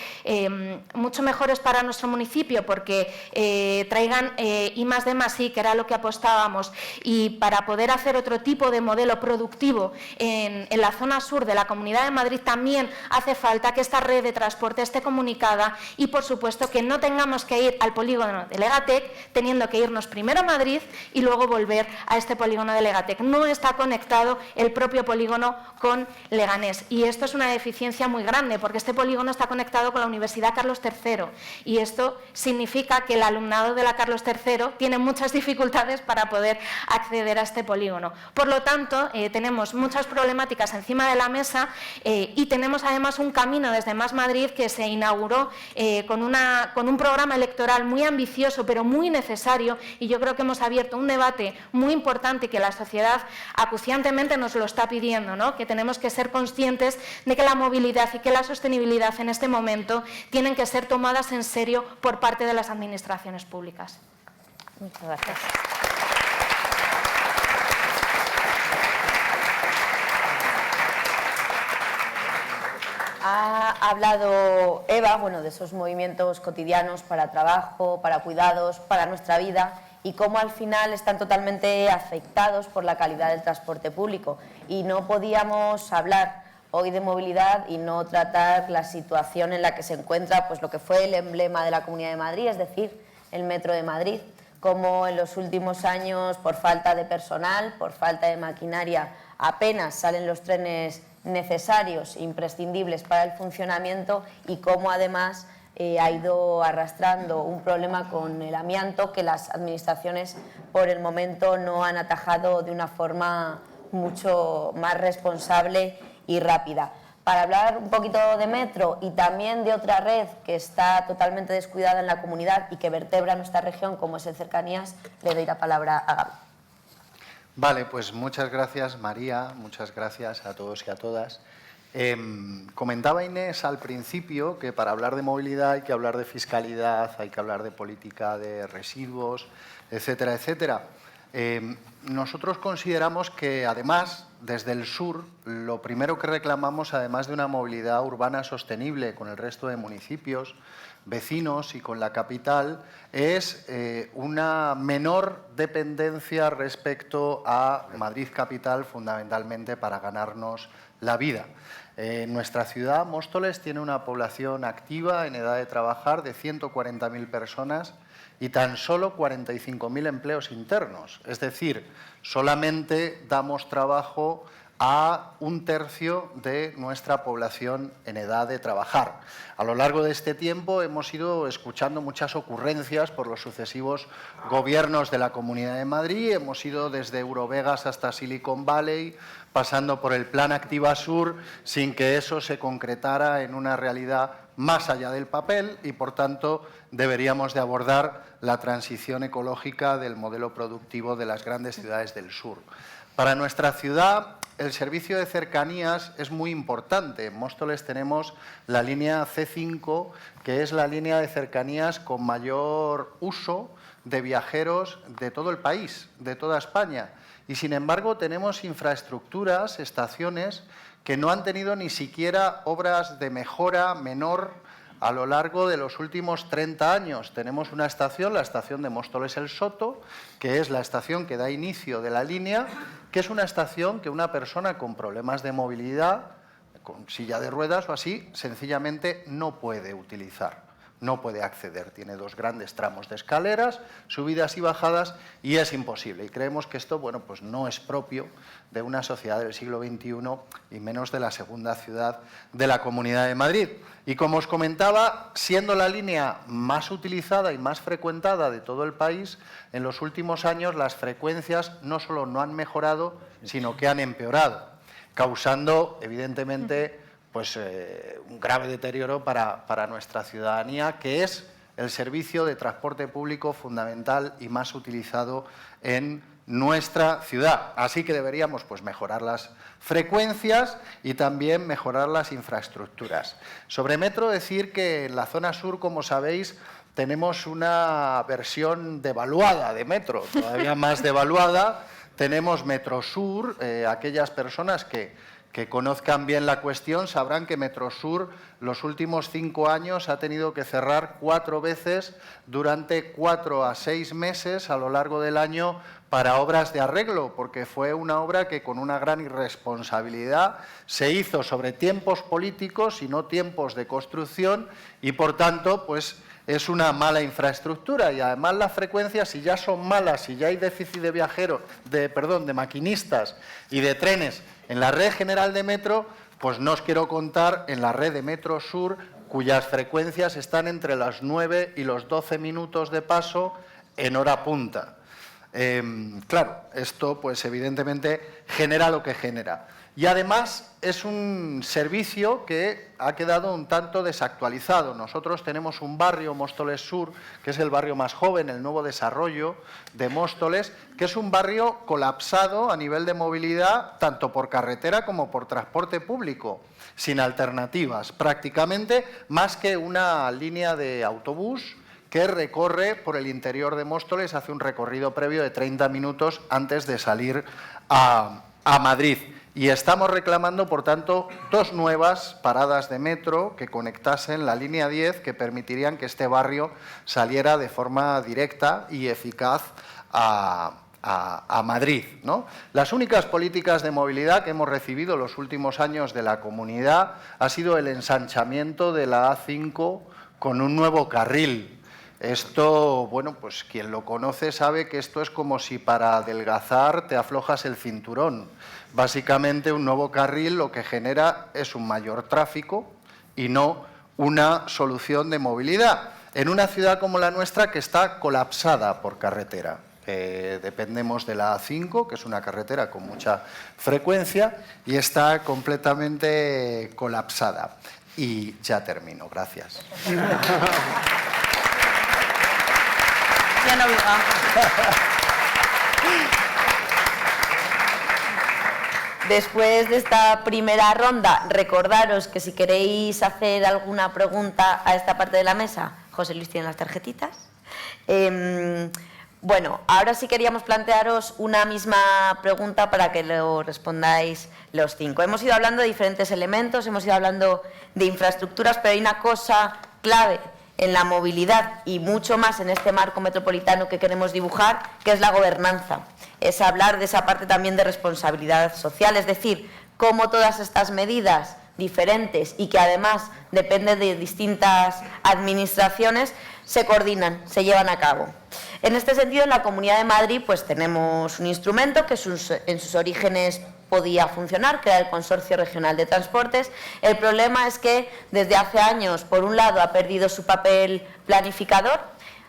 mejores para nuestro municipio, porque traigan I+D+I, que era lo que apostábamos, y para poder hacer otro tipo de modelo productivo en la zona sur de la Comunidad de Madrid, también hace falta que esta red de transporte esté comunicada y, por supuesto, que no tengamos que ir al polígono de Legatec, teniendo que irnos primero a Madrid y luego volver a este polígono de Legatec. No está conectado el propio polígono con Leganés y esto es una deficiencia muy grande porque este polígono está conectado con la Universidad Carlos III y esto significa que el alumnado de la Carlos III tiene muchas dificultades para poder acceder a este polígono. Por lo tanto, tenemos muchas problemáticas encima de la mesa y tenemos además un camino desde Más Madrid que se inauguró con un programa electoral muy ambicioso pero muy necesario y yo creo que hemos abierto un debate muy importante que la sociedad acuciantemente nos lo está pidiendo, ¿no? Que tenemos que ser conscientes de que la movilidad y que la sostenibilidad en este momento tienen que ser tomadas en serio por parte de las administraciones públicas. Muchas gracias. Ha hablado Eva, bueno, de esos movimientos cotidianos para trabajo, para cuidados, para nuestra vida y cómo al final están totalmente afectados por la calidad del transporte público. Y no podíamos hablar hoy de movilidad y no tratar la situación en la que se encuentra pues lo que fue el emblema de la Comunidad de Madrid, es decir, el Metro de Madrid, como en los últimos años, por falta de personal, por falta de maquinaria, apenas salen los trenes necesarios, imprescindibles para el funcionamiento y cómo además ha ido arrastrando un problema con el amianto que las administraciones por el momento no han atajado de una forma mucho más responsable y rápida. Para hablar un poquito de metro y también de otra red que está totalmente descuidada en la comunidad y que vertebra nuestra región como es el Cercanías, le doy la palabra a Gaby. Vale, pues muchas gracias María, muchas gracias a todos y a todas. Comentaba Inés al principio que para hablar de movilidad hay que hablar de fiscalidad, hay que hablar de política de residuos, etcétera, etcétera. Nosotros consideramos que además, desde el sur, lo primero que reclamamos, además de una movilidad urbana sostenible con el resto de municipios, vecinos y con la capital, es una menor dependencia respecto a Madrid capital, fundamentalmente para ganarnos la vida. Nuestra ciudad, Móstoles, tiene una población activa en edad de trabajar de 140.000 personas y tan solo 45.000 empleos internos. Es decir, solamente damos trabajo a 1/3 de nuestra población en edad de trabajar. A lo largo de este tiempo hemos ido escuchando muchas ocurrencias por los sucesivos gobiernos de la Comunidad de Madrid. Hemos ido desde Eurovegas hasta Silicon Valley, pasando por el Plan Activa Sur, sin que eso se concretara en una realidad más allá del papel y, por tanto, deberíamos de abordar la transición ecológica del modelo productivo de las grandes ciudades del sur. Para nuestra ciudad, el servicio de cercanías es muy importante. En Móstoles tenemos la línea C5, que es la línea de cercanías con mayor uso de viajeros de todo el país, de toda España. Y, sin embargo, tenemos infraestructuras, estaciones, que no han tenido ni siquiera obras de mejora menor a lo largo de los últimos 30 años. Tenemos una estación, la estación de Móstoles El Soto, que es la estación que da inicio de la línea, que es una estación que una persona con problemas de movilidad, con silla de ruedas o así, sencillamente no puede utilizar. No puede acceder, tiene 2 grandes tramos de escaleras, subidas y bajadas, y es imposible. Y creemos que esto, bueno, pues no es propio de una sociedad del siglo XXI y menos de la segunda ciudad de la Comunidad de Madrid. Y como os comentaba, siendo la línea más utilizada y más frecuentada de todo el país, en los últimos años las frecuencias no solo no han mejorado, sino que han empeorado, causando, evidentemente, pues un grave deterioro para nuestra ciudadanía, que es el servicio de transporte público fundamental y más utilizado en nuestra ciudad. Así que deberíamos, pues, mejorar las frecuencias y también mejorar las infraestructuras. Sobre metro, decir que en la zona sur, como sabéis, tenemos una versión devaluada de metro, todavía más devaluada. Tenemos Metrosur, aquellas personas que conozcan bien la cuestión sabrán que Metrosur los últimos 5 años ha tenido que cerrar 4 veces durante 4 a 6 meses a lo largo del año para obras de arreglo, porque fue una obra que con una gran irresponsabilidad se hizo sobre tiempos políticos y no tiempos de construcción y, por tanto, pues es una mala infraestructura. Y además las frecuencias, si ya son malas, si ya hay déficit de viajeros, de maquinistas y de trenes en la red general de metro, pues no os quiero contar en la red de Metro Sur, cuyas frecuencias están entre las 9 y los 12 minutos de paso en hora punta. Claro, esto pues evidentemente genera lo que genera. Y además es un servicio que ha quedado un tanto desactualizado. Nosotros tenemos un barrio, Móstoles Sur, que es el barrio más joven, el nuevo desarrollo de Móstoles, que es un barrio colapsado a nivel de movilidad, tanto por carretera como por transporte público, sin alternativas, prácticamente más que una línea de autobús que recorre por el interior de Móstoles, hace un recorrido previo de 30 minutos antes de salir a Madrid. Y estamos reclamando, por tanto, 2 nuevas paradas de metro que conectasen la línea 10, que permitirían que este barrio saliera de forma directa y eficaz a Madrid, ¿no? Las únicas políticas de movilidad que hemos recibido los últimos años de la comunidad ha sido el ensanchamiento de la A5 con un nuevo carril. Esto, bueno, pues quien lo conoce sabe que esto es como si para adelgazar te aflojas el cinturón. Básicamente, un nuevo carril lo que genera es un mayor tráfico y no una solución de movilidad. En una ciudad como la nuestra, que está colapsada por carretera. Dependemos de la A5, que es una carretera con mucha frecuencia, y está completamente colapsada. Y ya termino. Gracias. Ya no viva. Después de esta primera ronda, recordaros que si queréis hacer alguna pregunta a esta parte de la mesa, José Luis tiene las tarjetitas. Bueno, ahora sí queríamos plantearos una misma pregunta para que lo respondáis los 5. Hemos ido hablando de diferentes elementos, hemos ido hablando de infraestructuras, pero hay una cosa clave en la movilidad y mucho más en este marco metropolitano que queremos dibujar, que es la gobernanza. Es hablar de esa parte también de responsabilidad social, es decir, cómo todas estas medidas diferentes y que además dependen de distintas administraciones se coordinan, se llevan a cabo. En este sentido, en la Comunidad de Madrid pues tenemos un instrumento que en sus orígenes podía funcionar, que era el Consorcio Regional de Transportes. El problema es que desde hace años, por un lado, ha perdido su papel planificador,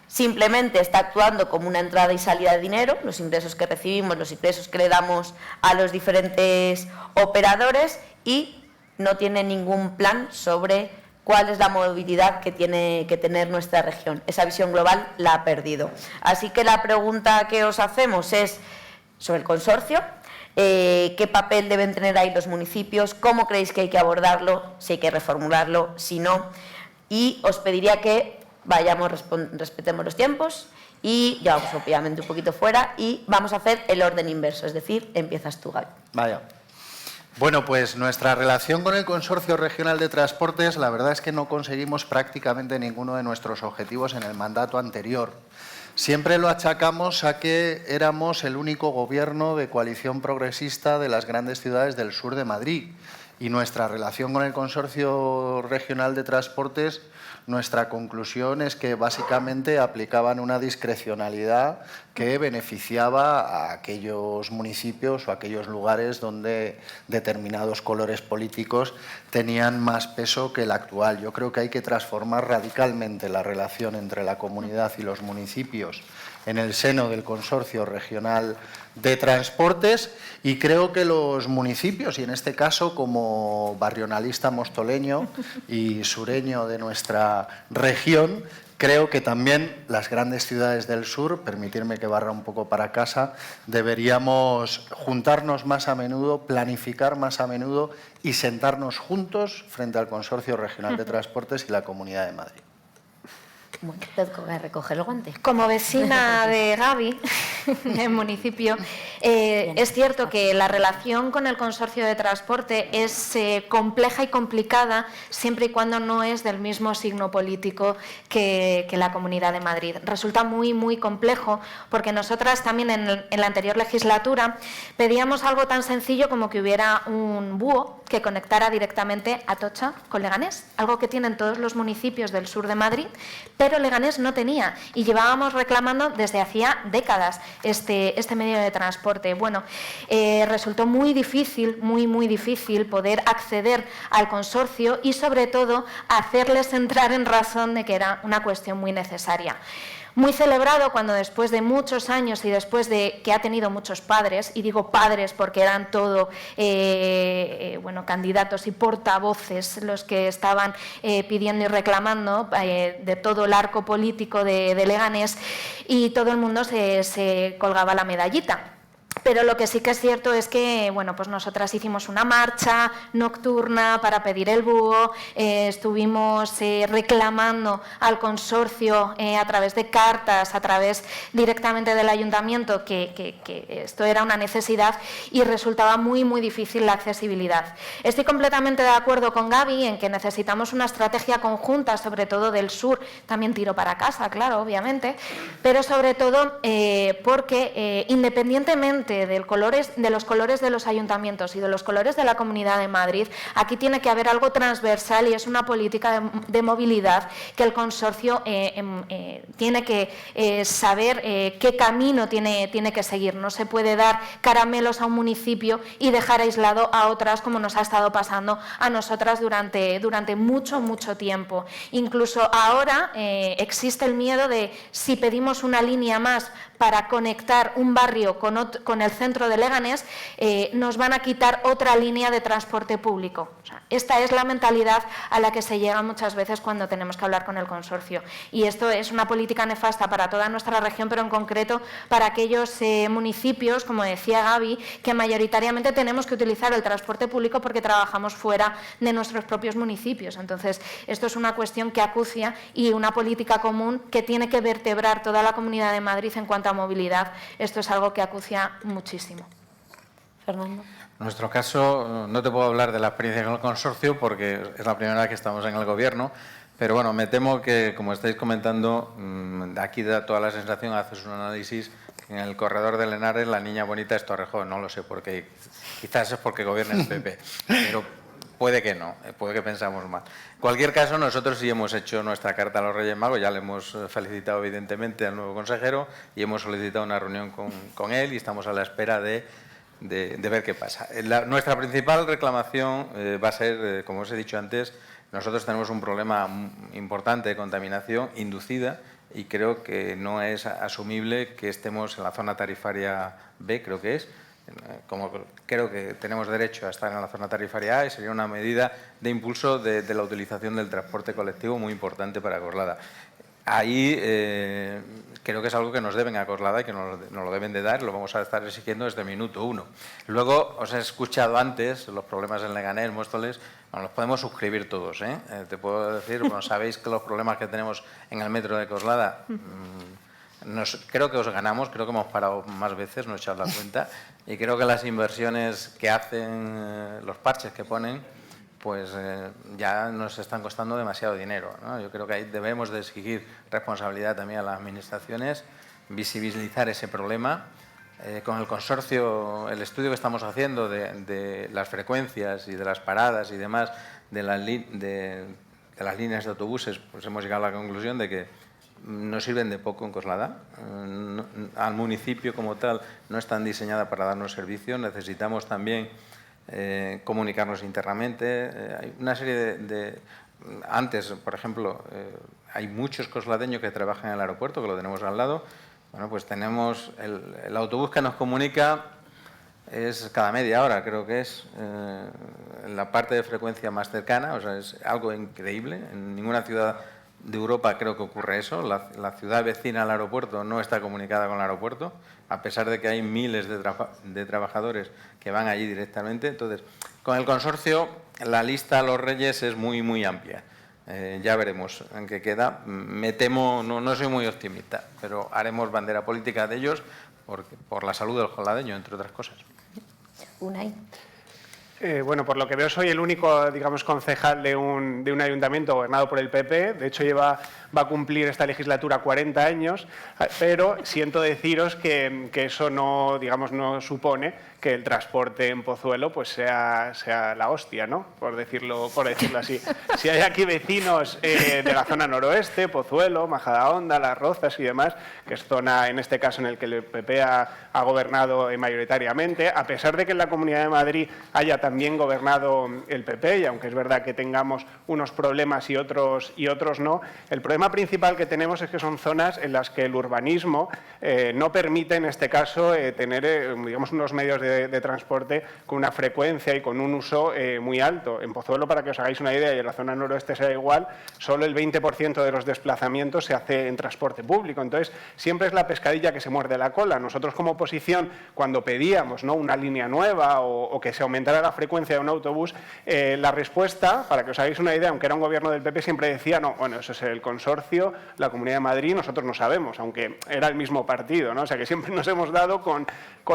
simplemente está actuando como una entrada y salida de dinero, los ingresos que recibimos, los ingresos que le damos a los diferentes operadores, y no tiene ningún plan sobre cuál es la movilidad que tiene que tener nuestra región. Esa visión global la ha perdido. Así que la pregunta que os hacemos es sobre el consorcio. ¿Qué papel deben tener ahí los municipios? ¿Cómo creéis que hay que abordarlo? Si hay que reformularlo, si no. Y os pediría que respetemos los tiempos y llevamos obviamente un poquito fuera y vamos a hacer el orden inverso, es decir, empiezas tú, Gaby. Vaya. Bueno, pues nuestra relación con el Consorcio Regional de Transportes, la verdad es que no conseguimos prácticamente ninguno de nuestros objetivos en el mandato anterior. Siempre lo achacamos a que éramos el único gobierno de coalición progresista de las grandes ciudades del sur de Madrid. Y nuestra relación con el Consorcio Regional de Transportes, nuestra conclusión es que básicamente aplicaban una discrecionalidad que beneficiaba a aquellos municipios o a aquellos lugares donde determinados colores políticos tenían más peso que el actual. Yo creo que hay que transformar radicalmente la relación entre la comunidad y los municipios en el seno del Consorcio Regional de Transportes, y creo que los municipios, y en este caso como barrionalista mostoleño y sureño de nuestra región, creo que también las grandes ciudades del sur, permitirme que barra un poco para casa, deberíamos juntarnos más a menudo, planificar más a menudo y sentarnos juntos frente al Consorcio Regional de Transportes y la Comunidad de Madrid. Bueno, te toca recoger el guante. Como vecina de Gaby, del municipio, es cierto que la relación con el consorcio de transporte es compleja y complicada siempre y cuando no es del mismo signo político que la Comunidad de Madrid. Resulta muy, muy complejo porque nosotras también en la anterior legislatura pedíamos algo tan sencillo como que hubiera un búho que conectara directamente Atocha con Leganés, algo que tienen todos los municipios del sur de Madrid, pero Leganés no tenía y llevábamos reclamando desde hacía décadas este medio de transporte. Bueno, resultó muy difícil, muy difícil poder acceder al consorcio y sobre todo hacerles entrar en razón de que era una cuestión muy necesaria. Muy celebrado cuando después de muchos años y después de que ha tenido muchos padres, y digo padres porque eran todo candidatos y portavoces los que estaban pidiendo y reclamando de todo el arco político de Leganés, y todo el mundo se colgaba la medallita. Pero lo que sí que es cierto es que, bueno, pues nosotras hicimos una marcha nocturna para pedir el búho, estuvimos reclamando al consorcio a través de cartas, a través directamente del ayuntamiento que esto era una necesidad y resultaba muy difícil la accesibilidad. Estoy completamente de acuerdo con Gaby en que necesitamos una estrategia conjunta, sobre todo del sur, también tiro para casa, claro, obviamente, pero sobre todo porque independientemente de los colores de los ayuntamientos y de los colores de la Comunidad de Madrid, aquí tiene que haber algo transversal y es una política de movilidad que el consorcio tiene que saber qué camino tiene que seguir. No se puede dar caramelos a un municipio y dejar aislado a otras, como nos ha estado pasando a nosotras durante mucho tiempo. Incluso ahora existe el miedo de si pedimos una línea más para conectar un barrio con el centro de Leganés, nos van a quitar otra línea de transporte público. O sea, esta es la mentalidad a la que se llega muchas veces cuando tenemos que hablar con el consorcio. Y esto es una política nefasta para toda nuestra región, pero en concreto para aquellos municipios, como decía Gaby, que mayoritariamente tenemos que utilizar el transporte público porque trabajamos fuera de nuestros propios municipios. Entonces, esto es una cuestión que acucia y una política común que tiene que vertebrar toda la Comunidad de Madrid en cuanto a movilidad. Esto es algo que acucia muchísimo. Fernando. En nuestro caso, no te puedo hablar de la experiencia con el consorcio porque es la primera vez que estamos en el Gobierno, pero bueno, me temo que, como estáis comentando, aquí da toda la sensación, haces un análisis, que en el corredor de Lenares la niña bonita es Torrejón, no lo sé, porque quizás es porque gobierna el PP, pero puede que no, puede que pensamos mal. En cualquier caso, nosotros sí hemos hecho nuestra carta a los Reyes Magos, ya le hemos felicitado evidentemente al nuevo consejero y hemos solicitado una reunión con él y estamos a la espera de ver qué pasa. Nuestra principal reclamación va a ser, como os he dicho antes, nosotros tenemos un problema importante de contaminación inducida y creo que no es asumible que estemos en la zona tarifaria B, creo que es, como creo que tenemos derecho a estar en la zona tarifaria A, y sería una medida de impulso de la utilización del transporte colectivo muy importante para Coslada. Ahí creo que es algo que nos deben a Coslada y que nos lo deben de dar, lo vamos a estar exigiendo desde el minuto 1. Luego, os he escuchado antes los problemas en Leganés, Móstoles, bueno, los podemos suscribir todos. Te puedo decir, bueno, sabéis que los problemas que tenemos en el metro de Coslada, creo que os ganamos, creo que hemos parado más veces, no he echado la cuenta, y creo que las inversiones que hacen, los parches que ponen, pues ya nos están costando demasiado dinero, ¿no? Yo creo que ahí debemos de exigir responsabilidad también a las administraciones, visibilizar ese problema. Con el consorcio, el estudio que estamos haciendo de las frecuencias y de las paradas y demás de las líneas de autobuses, pues hemos llegado a la conclusión de que no sirven de poco en Coslada. Al municipio como tal no están diseñadas para darnos servicio. Necesitamos también comunicarnos internamente. Hay una serie antes, por ejemplo, hay muchos cosladeños que trabajan en el aeropuerto, que lo tenemos al lado. Bueno, pues tenemos el autobús que nos comunica es cada media hora, creo que es en la parte de frecuencia más cercana, o sea, es algo increíble. En ninguna ciudad de Europa creo que ocurre eso. La ciudad vecina al aeropuerto no está comunicada con el aeropuerto, a pesar de que hay miles de trabajadores que van allí directamente. Entonces, con el consorcio, la lista a los reyes es muy, muy amplia. Ya veremos en qué queda. Me temo, no soy muy optimista, pero haremos bandera política de ellos por la salud del cosladeño, entre otras cosas. Unai. Bueno, por lo que veo soy el único, digamos, concejal de un ayuntamiento gobernado por el PP. De hecho, va a cumplir esta legislatura 40 años, pero siento deciros que eso no, digamos, no supone que el transporte en Pozuelo pues sea la hostia, ¿no? Por decirlo así. Si hay aquí vecinos de la zona noroeste, Pozuelo, Majadahonda, Las Rozas y demás, que es zona, en este caso, en el que el PP ha gobernado mayoritariamente, a pesar de que en la Comunidad de Madrid haya también gobernado el PP, y aunque es verdad que tengamos unos problemas y otros no, el problema principal que tenemos es que son zonas en las que el urbanismo no permite, en este caso, tener digamos, unos medios de transporte con una frecuencia y con un uso muy alto. En Pozuelo, para que os hagáis una idea, y en la zona noroeste sea igual, solo el 20% de los desplazamientos se hace en transporte público. Entonces, siempre es la pescadilla que se muerde la cola. Nosotros, como oposición, cuando pedíamos, ¿no?, una línea nueva o que se aumentara la frecuencia de un autobús, la respuesta, para que os hagáis una idea, aunque era un gobierno del PP, siempre decía, no, bueno, eso es el consorcio, la Comunidad de Madrid, nosotros no sabemos, aunque era el mismo partido, ¿no? O sea, que siempre nos hemos dado con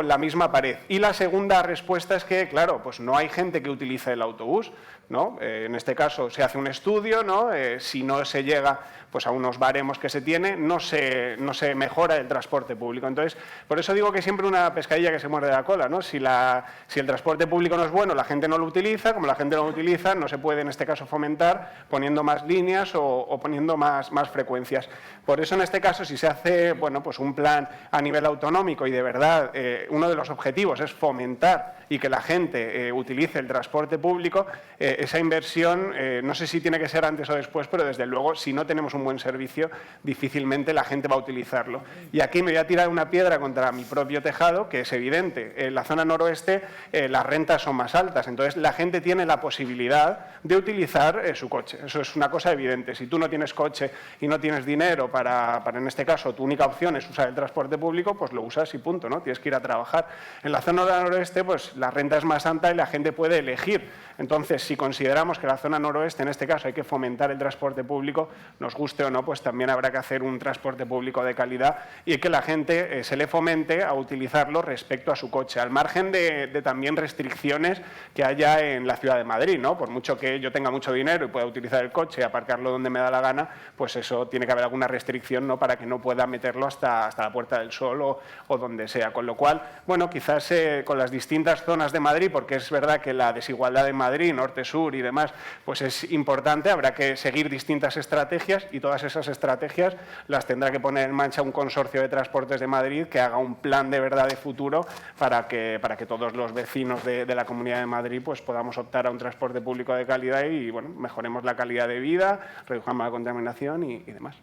la misma pared. Y la segunda respuesta es que, claro, pues no hay gente que utilice el autobús, ¿no? En este caso se hace un estudio, ¿no? Si no se llega pues a unos baremos que se tiene, no se mejora el transporte público. Entonces, por eso digo que siempre una pescadilla que se muerde la cola, ¿no? Si el transporte público no es bueno, la gente no lo utiliza, como la gente no lo utiliza, no se puede en este caso fomentar poniendo más líneas o poniendo más frecuencias. Por eso en este caso, si se hace, bueno, pues un plan a nivel autonómico y de verdad uno de los objetivos es fomentar y que la gente utilice el transporte público, esa inversión, no sé si tiene que ser antes o después, pero desde luego, si no tenemos un buen servicio, difícilmente la gente va a utilizarlo. Y aquí me voy a tirar una piedra contra mi propio tejado, que es evidente. En la zona noroeste las rentas son más altas, entonces la gente tiene la posibilidad de utilizar su coche. Eso es una cosa evidente. Si tú no tienes coche y no tienes dinero para en este caso, tu única opción es usar el transporte público, pues lo usas y punto, ¿no? Tienes que ir a trabajar. En la zona noroeste, pues la renta es más alta y la gente puede elegir. Entonces, si consideramos que la zona noroeste, en este caso, hay que fomentar el transporte público, nos guste o no, pues también habrá que hacer un transporte público de calidad y que la gente se le fomente a utilizarlo respecto a su coche, al margen de también restricciones que haya en la ciudad de Madrid, ¿no? Por mucho que yo tenga mucho dinero y pueda utilizar el coche y aparcarlo donde me da la gana, pues eso tiene que haber alguna restricción, ¿no?, para que no pueda meterlo hasta la Puerta del Sol o donde sea. Con lo cual, bueno, quizás con las distintas zonas de Madrid, porque es verdad que la desigualdad de Madrid, norte, sur y demás, pues es importante, habrá que seguir distintas estrategias y todas esas estrategias las tendrá que poner en marcha un consorcio de transportes de Madrid que haga un plan de verdad de futuro para que todos los vecinos de la Comunidad de Madrid pues podamos optar a un transporte público de calidad y bueno, mejoremos la calidad de vida, redujamos la contaminación y demás.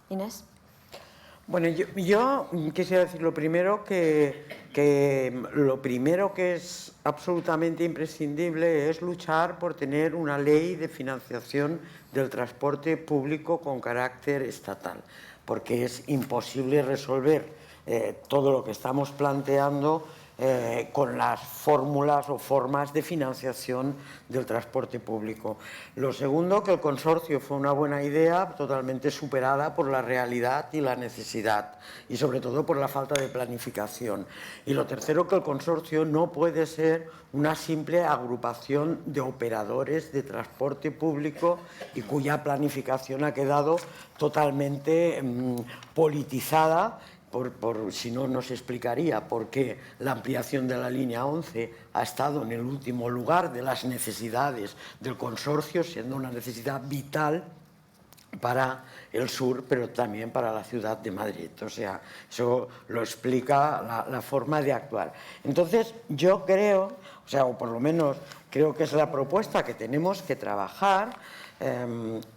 Inés. Bueno, yo quisiera decir lo primero que lo primero que es absolutamente imprescindible es luchar por tener una ley de financiación del transporte público con carácter estatal, porque es imposible resolver todo lo que estamos planteando con las fórmulas o formas de financiación del transporte público. Lo segundo, que el consorcio fue una buena idea totalmente superada por la realidad y la necesidad y sobre todo por la falta de planificación. Y lo tercero, que el consorcio no puede ser una simple agrupación de operadores de transporte público y cuya planificación ha quedado totalmente politizada. Si no, nos explicaría por qué la ampliación de la línea 11 ha estado en el último lugar de las necesidades del consorcio, siendo una necesidad vital para el sur, pero también para la ciudad de Madrid. O sea, eso lo explica la forma de actuar. Entonces, yo creo, o por lo menos creo que es la propuesta que tenemos que trabajar,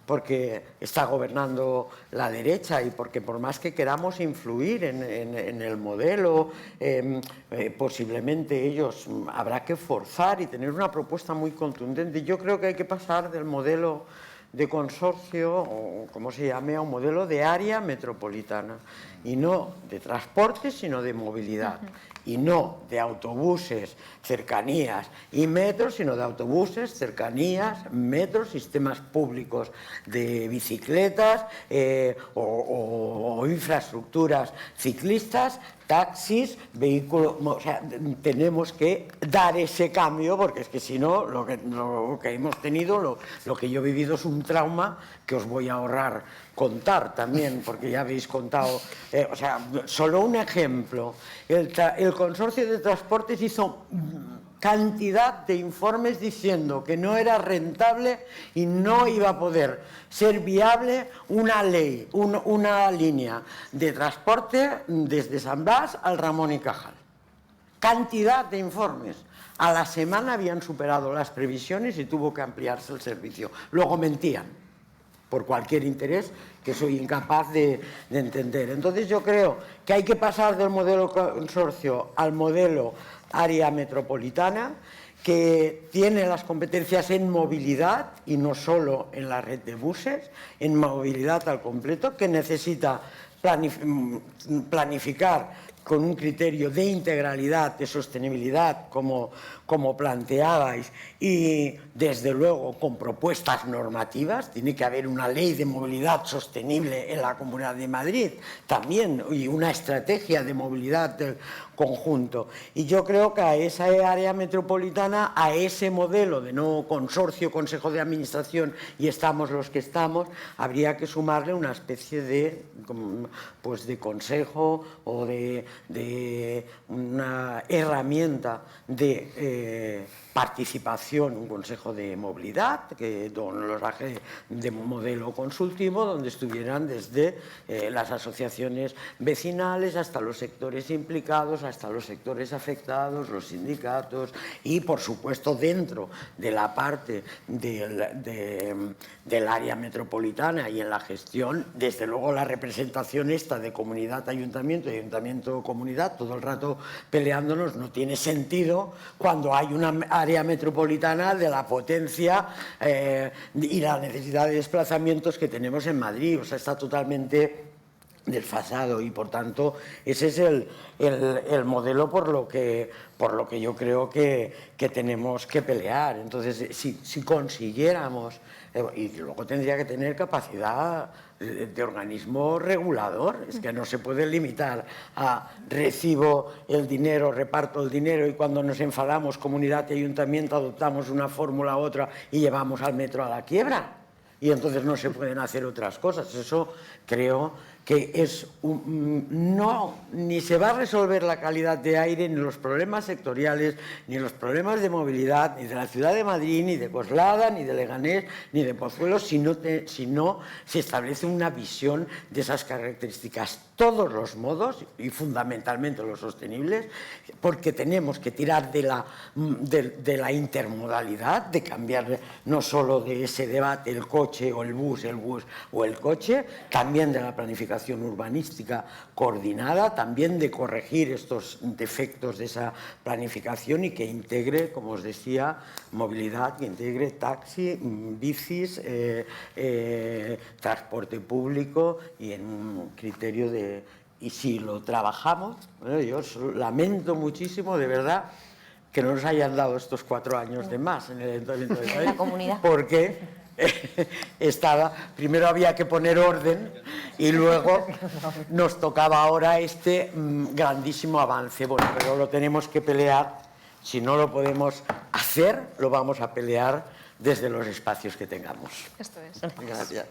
porque está gobernando la derecha y porque por más que queramos influir en el modelo, posiblemente ellos habrá que forzar y tener una propuesta muy contundente. Yo creo que hay que pasar del modelo de consorcio, o como se llame, a un modelo de área metropolitana, y no de transporte, sino de movilidad. Y no de autobuses, cercanías y metros, sino de autobuses, cercanías, metros, sistemas públicos de bicicletas o infraestructuras ciclistas, taxis, vehículos. O sea, tenemos que dar ese cambio, porque es que si no, lo que hemos tenido, lo que yo he vivido es un trauma que os voy a ahorrar contar también, porque ya habéis contado. Solo un ejemplo. El consorcio de transportes hizo cantidad de informes diciendo que no era rentable y no iba a poder ser viable una línea de transporte desde San Blas al Ramón y Cajal. Cantidad de informes. A la semana habían superado las previsiones y tuvo que ampliarse el servicio. Luego mentían, por cualquier interés que soy incapaz de entender. Entonces yo creo que hay que pasar del modelo consorcio al modelo área metropolitana, que tiene las competencias en movilidad y no solo en la red de buses, en movilidad al completo, que necesita planificar con un criterio de integralidad, de sostenibilidad, como planteabais, y desde luego con propuestas normativas. Tiene que haber una ley de movilidad sostenible en la Comunidad de Madrid también, y una estrategia de movilidad del conjunto. Y yo creo que a esa área metropolitana, a ese modelo de no consorcio, consejo de administración y estamos los que estamos, habría que sumarle una especie de consejo o de una herramienta de participación, un consejo de movilidad, de modelo consultivo, donde estuvieran desde las asociaciones vecinales hasta los sectores implicados, hasta los sectores afectados, los sindicatos y, por supuesto, dentro de la parte del área metropolitana y en la gestión, desde luego la representación esta de comunidad-ayuntamiento y ayuntamiento-comunidad, todo el rato peleándonos, no tiene sentido cuando hay una área metropolitana de la potencia y la necesidad de desplazamientos que tenemos en Madrid. O sea, está totalmente desfasado y, por tanto, ese es el modelo por lo que yo creo que tenemos que pelear. Entonces, si consiguiéramos, y luego tendría que tener capacidad de organismo regulador, es que no se puede limitar a recibo el dinero, reparto el dinero y cuando nos enfadamos, comunidad y ayuntamiento, adoptamos una fórmula u otra y llevamos al metro a la quiebra. Y entonces no se pueden hacer otras cosas. Eso creo que es ni se va a resolver la calidad de aire, ni los problemas sectoriales, ni los problemas de movilidad, ni de la ciudad de Madrid, ni de Coslada, ni de Leganés, ni de Pozuelo, si no se establece una visión de esas características. Todos los modos, y fundamentalmente los sostenibles, porque tenemos que tirar de la intermodalidad, de cambiar no solo de ese debate el coche o el bus o el coche, también de la planificación planificación urbanística coordinada, también de corregir estos defectos de esa planificación y que integre, como os decía, movilidad, que integre taxi, bicis, transporte público y en un criterio de... Y si lo trabajamos, bueno, yo lamento muchísimo, de verdad, que no nos hayan dado estos 4 años de más en el Ayuntamiento de Madrid, la comunidad. porque primero había que poner orden y luego nos tocaba ahora este grandísimo avance. Bueno, pero lo tenemos que pelear. Si no lo podemos hacer, lo vamos a pelear desde los espacios que tengamos. Esto es. Gracias.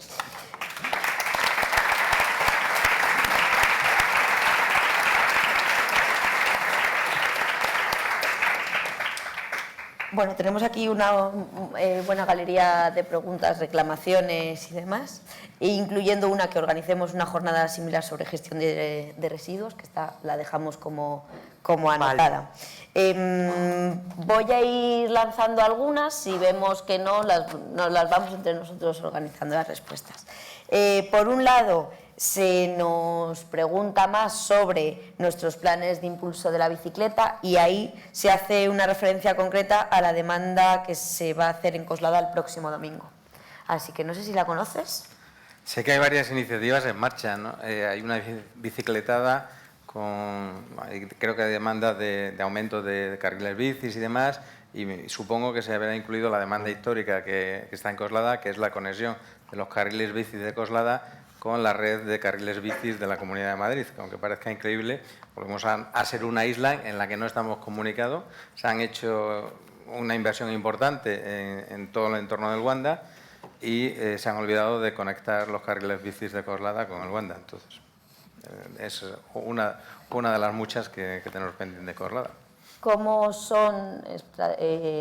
Bueno, tenemos aquí una buena galería de preguntas, reclamaciones y demás, incluyendo una que organicemos una jornada similar sobre gestión de residuos, que la dejamos como anotada. Voy a ir lanzando algunas, si vemos que no, nos las vamos entre nosotros organizando las respuestas. Por un lado, se nos pregunta más sobre nuestros planes de impulso de la bicicleta y ahí se hace una referencia concreta a la demanda que se va a hacer en Coslada el próximo domingo. Así que no sé si la conoces. Sé que hay varias iniciativas en marcha, ¿no? Hay una bicicletada creo que hay demanda de aumento de carriles bicis y demás, y supongo que se habrá incluido la demanda histórica que está en Coslada, que es la conexión de los carriles bicis de Coslada con la red de carriles bicis de la Comunidad de Madrid, que aunque parezca increíble, volvemos a ser una isla en la que no estamos comunicados. Se han hecho una inversión importante en todo el entorno del Wanda y se han olvidado de conectar los carriles bicis de Coslada con el Wanda. Entonces, es una de las muchas que tenemos pendiente de Coslada. ¿Cómo son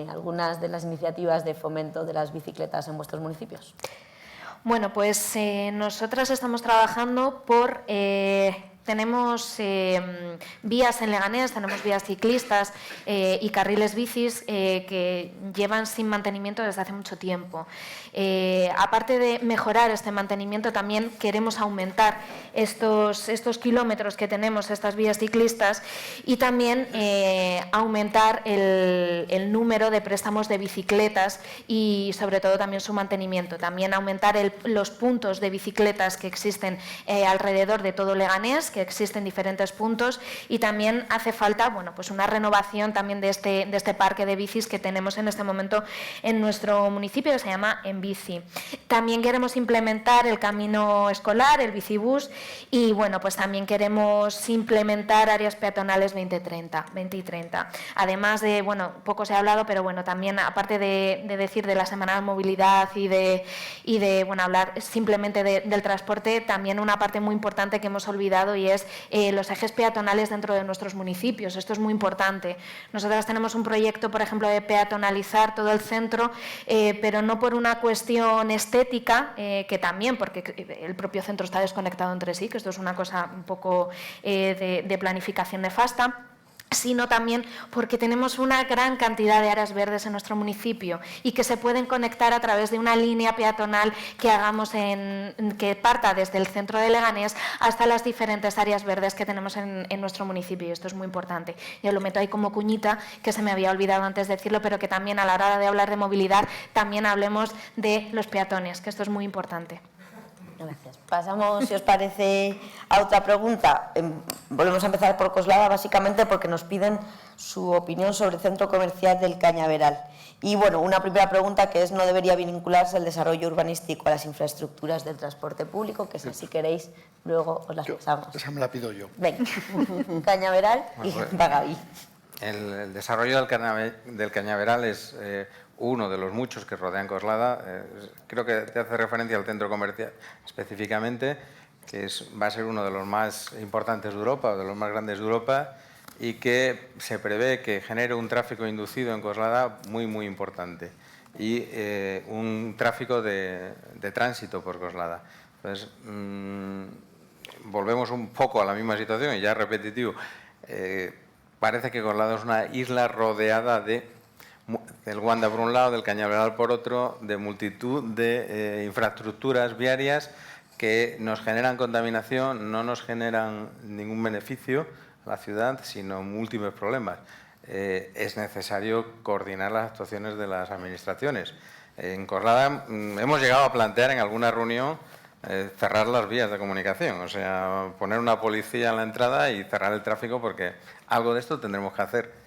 algunas de las iniciativas de fomento de las bicicletas en vuestros municipios? Bueno, pues nosotras estamos trabajando tenemos vías en Leganés, tenemos vías ciclistas y carriles bicis que llevan sin mantenimiento desde hace mucho tiempo. Aparte de mejorar este mantenimiento, también queremos aumentar estos kilómetros que tenemos, estas vías ciclistas, y también aumentar el número de préstamos de bicicletas y sobre todo también su mantenimiento. También aumentar los puntos de bicicletas que existen alrededor de todo Leganés, que existen diferentes puntos, y también hace falta, bueno, pues una renovación también de este parque de bicis que tenemos en este momento en nuestro municipio, que se llama En Bici. También queremos implementar el camino escolar, el bicibús, y bueno, pues también queremos implementar áreas peatonales 20 y 30. Además de, bueno, poco se ha hablado, pero bueno, también aparte de decir de la Semana de Movilidad y de bueno, hablar simplemente del transporte, también una parte muy importante que hemos olvidado, y es los ejes peatonales dentro de nuestros municipios. Esto es muy importante. Nosotras tenemos un proyecto, por ejemplo, de peatonalizar todo el centro, pero no por una cuestión estética, que también, porque el propio centro está desconectado entre sí, que esto es una cosa un poco de planificación nefasta, sino también porque tenemos una gran cantidad de áreas verdes en nuestro municipio y que se pueden conectar a través de una línea peatonal que hagamos que parta desde el centro de Leganés hasta las diferentes áreas verdes que tenemos en nuestro municipio, y esto es muy importante. Yo lo meto ahí como cuñita, que se me había olvidado antes de decirlo, pero que también a la hora de hablar de movilidad también hablemos de los peatones, que esto es muy importante. Gracias. Pasamos, si os parece, a otra pregunta. Volvemos a empezar por Coslada, básicamente porque nos piden su opinión sobre el centro comercial del Cañaveral. Y bueno, una primera pregunta que es: ¿no debería vincularse el desarrollo urbanístico a las infraestructuras del transporte público? Que si queréis, luego os las pasamos. Esa me la pido yo. Venga, Cañaveral y Bagaví. El desarrollo del Cañaveral es uno de los muchos que rodean Coslada. Creo que te hace referencia al centro comercial específicamente, que va a ser uno de los más importantes de Europa, o de los más grandes de Europa, y que se prevé que genere un tráfico inducido en Coslada muy, muy importante, y un tráfico de tránsito por Coslada. Entonces, volvemos un poco a la misma situación, y ya repetitivo. Parece que Coslada es una isla rodeada del Wanda por un lado, del Cañaveral por otro, de multitud de infraestructuras viarias que nos generan contaminación, no nos generan ningún beneficio a la ciudad, sino múltiples problemas. Es necesario coordinar las actuaciones de las administraciones. En Coslada hemos llegado a plantear en alguna reunión cerrar las vías de comunicación, o sea, poner una policía en la entrada y cerrar el tráfico, porque algo de esto tendremos que hacer.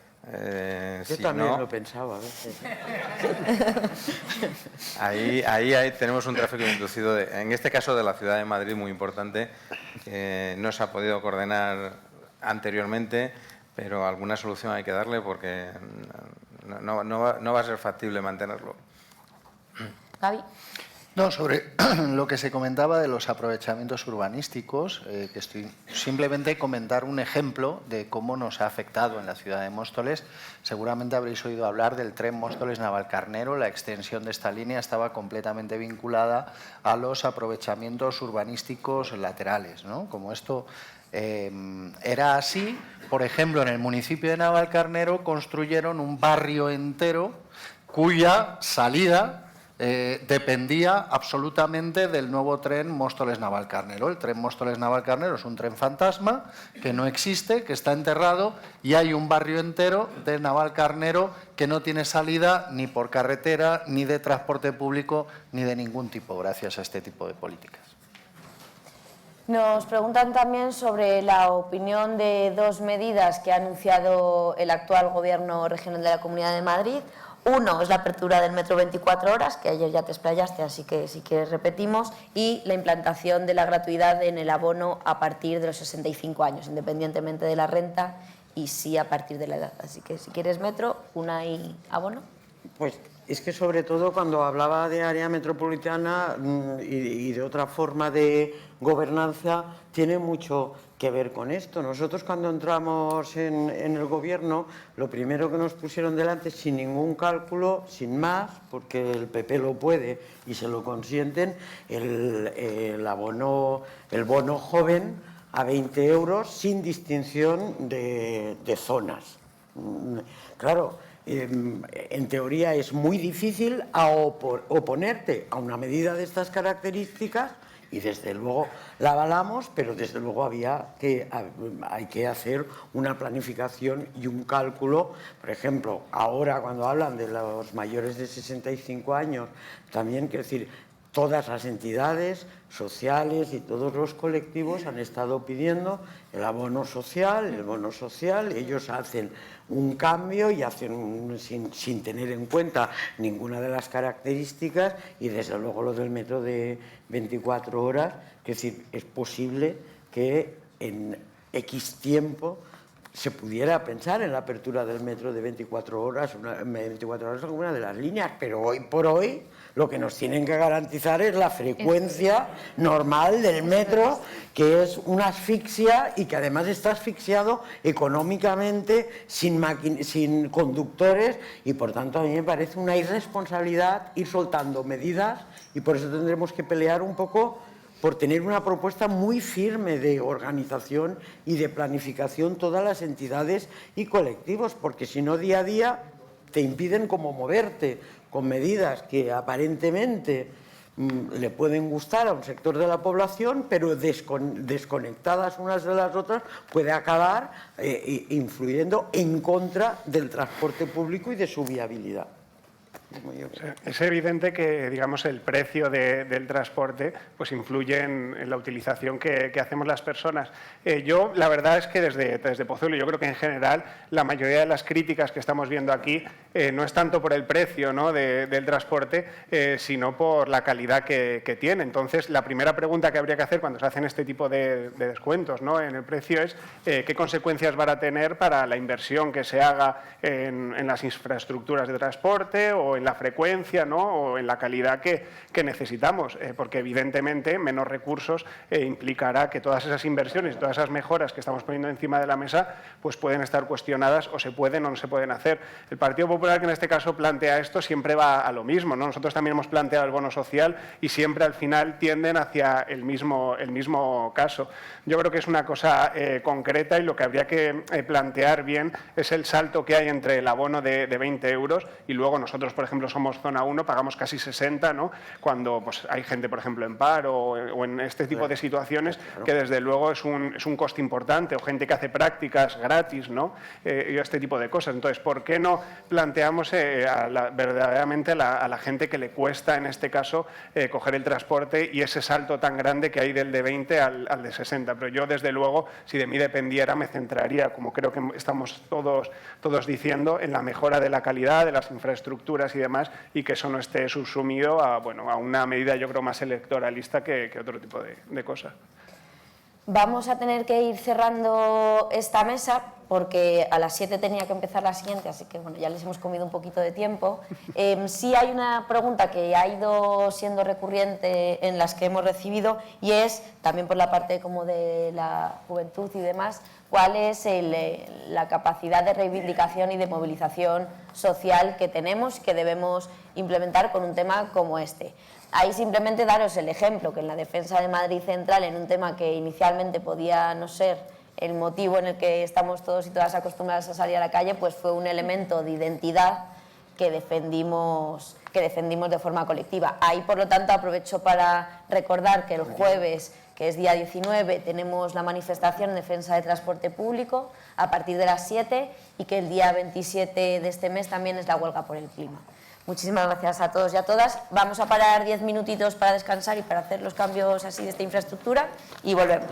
Yo también lo pensaba a veces. Ahí tenemos un tráfico inducido, en este caso de la ciudad de Madrid, muy importante, que no se ha podido coordinar anteriormente, pero alguna solución hay que darle porque no va a ser factible mantenerlo. Gaby. No, sobre lo que se comentaba de los aprovechamientos urbanísticos, que estoy simplemente comentar un ejemplo de cómo nos ha afectado en la ciudad de Móstoles. Seguramente habréis oído hablar del tren Móstoles-Navalcarnero. La extensión de esta línea estaba completamente vinculada a los aprovechamientos urbanísticos laterales, ¿no? Como esto era así, por ejemplo, en el municipio de Navalcarnero construyeron un barrio entero cuya salida dependía absolutamente del nuevo tren Móstoles-Navalcarnero. El tren Móstoles-Navalcarnero es un tren fantasma que no existe, que está enterrado, y hay un barrio entero de Navalcarnero que no tiene salida ni por carretera, ni de transporte público, ni de ningún tipo, gracias a este tipo de políticas. Nos preguntan también sobre la opinión de dos medidas que ha anunciado el actual Gobierno regional de la Comunidad de Madrid. Uno es la apertura del metro 24 horas, que ayer ya te explayaste, así que si quieres repetimos, y la implantación de la gratuidad en el abono a partir de los 65 años, independientemente de la renta y sí a partir de la edad. Así que si quieres metro, una y abono. Pues es que sobre todo cuando hablaba de área metropolitana y de otra forma de gobernanza, tiene mucho que ver con esto. Nosotros cuando entramos en el gobierno, lo primero que nos pusieron delante, sin ningún cálculo, sin más, porque el PP lo puede y se lo consienten, el bono joven a 20 euros sin distinción de zonas. Claro, en teoría es muy difícil oponerte a una medida de estas características, y desde luego la avalamos, pero desde luego hay que hacer una planificación y un cálculo. Por ejemplo, ahora cuando hablan de los mayores de 65 años, también quiero decir, todas las entidades sociales y todos los colectivos han estado pidiendo el bono social, ellos hacen un cambio y hacen sin tener en cuenta ninguna de las características, y desde luego lo del metro de 24 horas, es decir, es posible que en X tiempo se pudiera pensar en la apertura del metro de 24 horas, alguna de las líneas, pero hoy por hoy lo que nos tienen que garantizar es la frecuencia normal del metro, que es una asfixia y que además está asfixiado económicamente, sin conductores, y por tanto a mí me parece una irresponsabilidad ir soltando medidas, y por eso tendremos que pelear un poco por tener una propuesta muy firme de organización y de planificación todas las entidades y colectivos, porque si no, día a día te impiden como moverte con medidas que aparentemente le pueden gustar a un sector de la población, pero desconectadas unas de las otras, puede acabar influyendo en contra del transporte público y de su viabilidad. Es evidente que, digamos, el precio del transporte pues influye en la utilización que hacemos las personas. Yo, la verdad es que desde Pozuelo, yo creo que en general la mayoría de las críticas que estamos viendo aquí no es tanto por el precio, ¿no?, del transporte, sino por la calidad que tiene. Entonces, la primera pregunta que habría que hacer cuando se hacen este tipo de descuentos, ¿no?, en el precio es qué consecuencias van a tener para la inversión que se haga en las infraestructuras de transporte o en la frecuencia, ¿no?, o en la calidad que necesitamos, porque evidentemente menos recursos implicará que todas esas inversiones, todas esas mejoras que estamos poniendo encima de la mesa, pues pueden estar cuestionadas o se pueden o no se pueden hacer. El Partido Popular, que en este caso plantea esto, siempre va a lo mismo, ¿no? Nosotros también hemos planteado el bono social y siempre al final tienden hacia el mismo caso. Yo creo que es una cosa concreta, y lo que habría que plantear bien es el salto que hay entre el abono de 20 euros y luego nosotros, por ejemplo, somos zona 1, pagamos casi 60, ¿no? Cuando pues, hay gente, por ejemplo, en paro o en este tipo de situaciones, que desde luego es un coste importante, o gente que hace prácticas gratis, ¿no? Y este tipo de cosas. Entonces, ¿por qué no planteamos verdaderamente a la gente que le cuesta, en este caso, coger el transporte y ese salto tan grande que hay del de 20 al de 60? Pero yo, desde luego, si de mí dependiera, me centraría, como creo que estamos todos diciendo, en la mejora de la calidad, de las infraestructuras y demás, y que eso no esté subsumido a una medida, yo creo, más electoralista que otro tipo de cosas. Vamos a tener que ir cerrando esta mesa porque a las 7 tenía que empezar la siguiente, así que bueno, ya les hemos comido un poquito de tiempo. Sí hay una pregunta que ha ido siendo recurrente en las que hemos recibido y es, también por la parte como de la juventud y demás, cuál es la capacidad de reivindicación y de movilización social que tenemos y que debemos implementar con un tema como este. Ahí simplemente daros el ejemplo que en la defensa de Madrid Central, en un tema que inicialmente podía no ser el motivo en el que estamos todos y todas acostumbrados a salir a la calle, pues fue un elemento de identidad que defendimos de forma colectiva. Ahí, por lo tanto, aprovecho para recordar que el jueves, que es día 19, tenemos la manifestación en defensa del transporte público a partir de las 7 y que el día 27 de este mes también es la huelga por el clima. Muchísimas gracias a todos y a todas. Vamos a parar 10 minutitos para descansar y para hacer los cambios así de esta infraestructura y volvemos.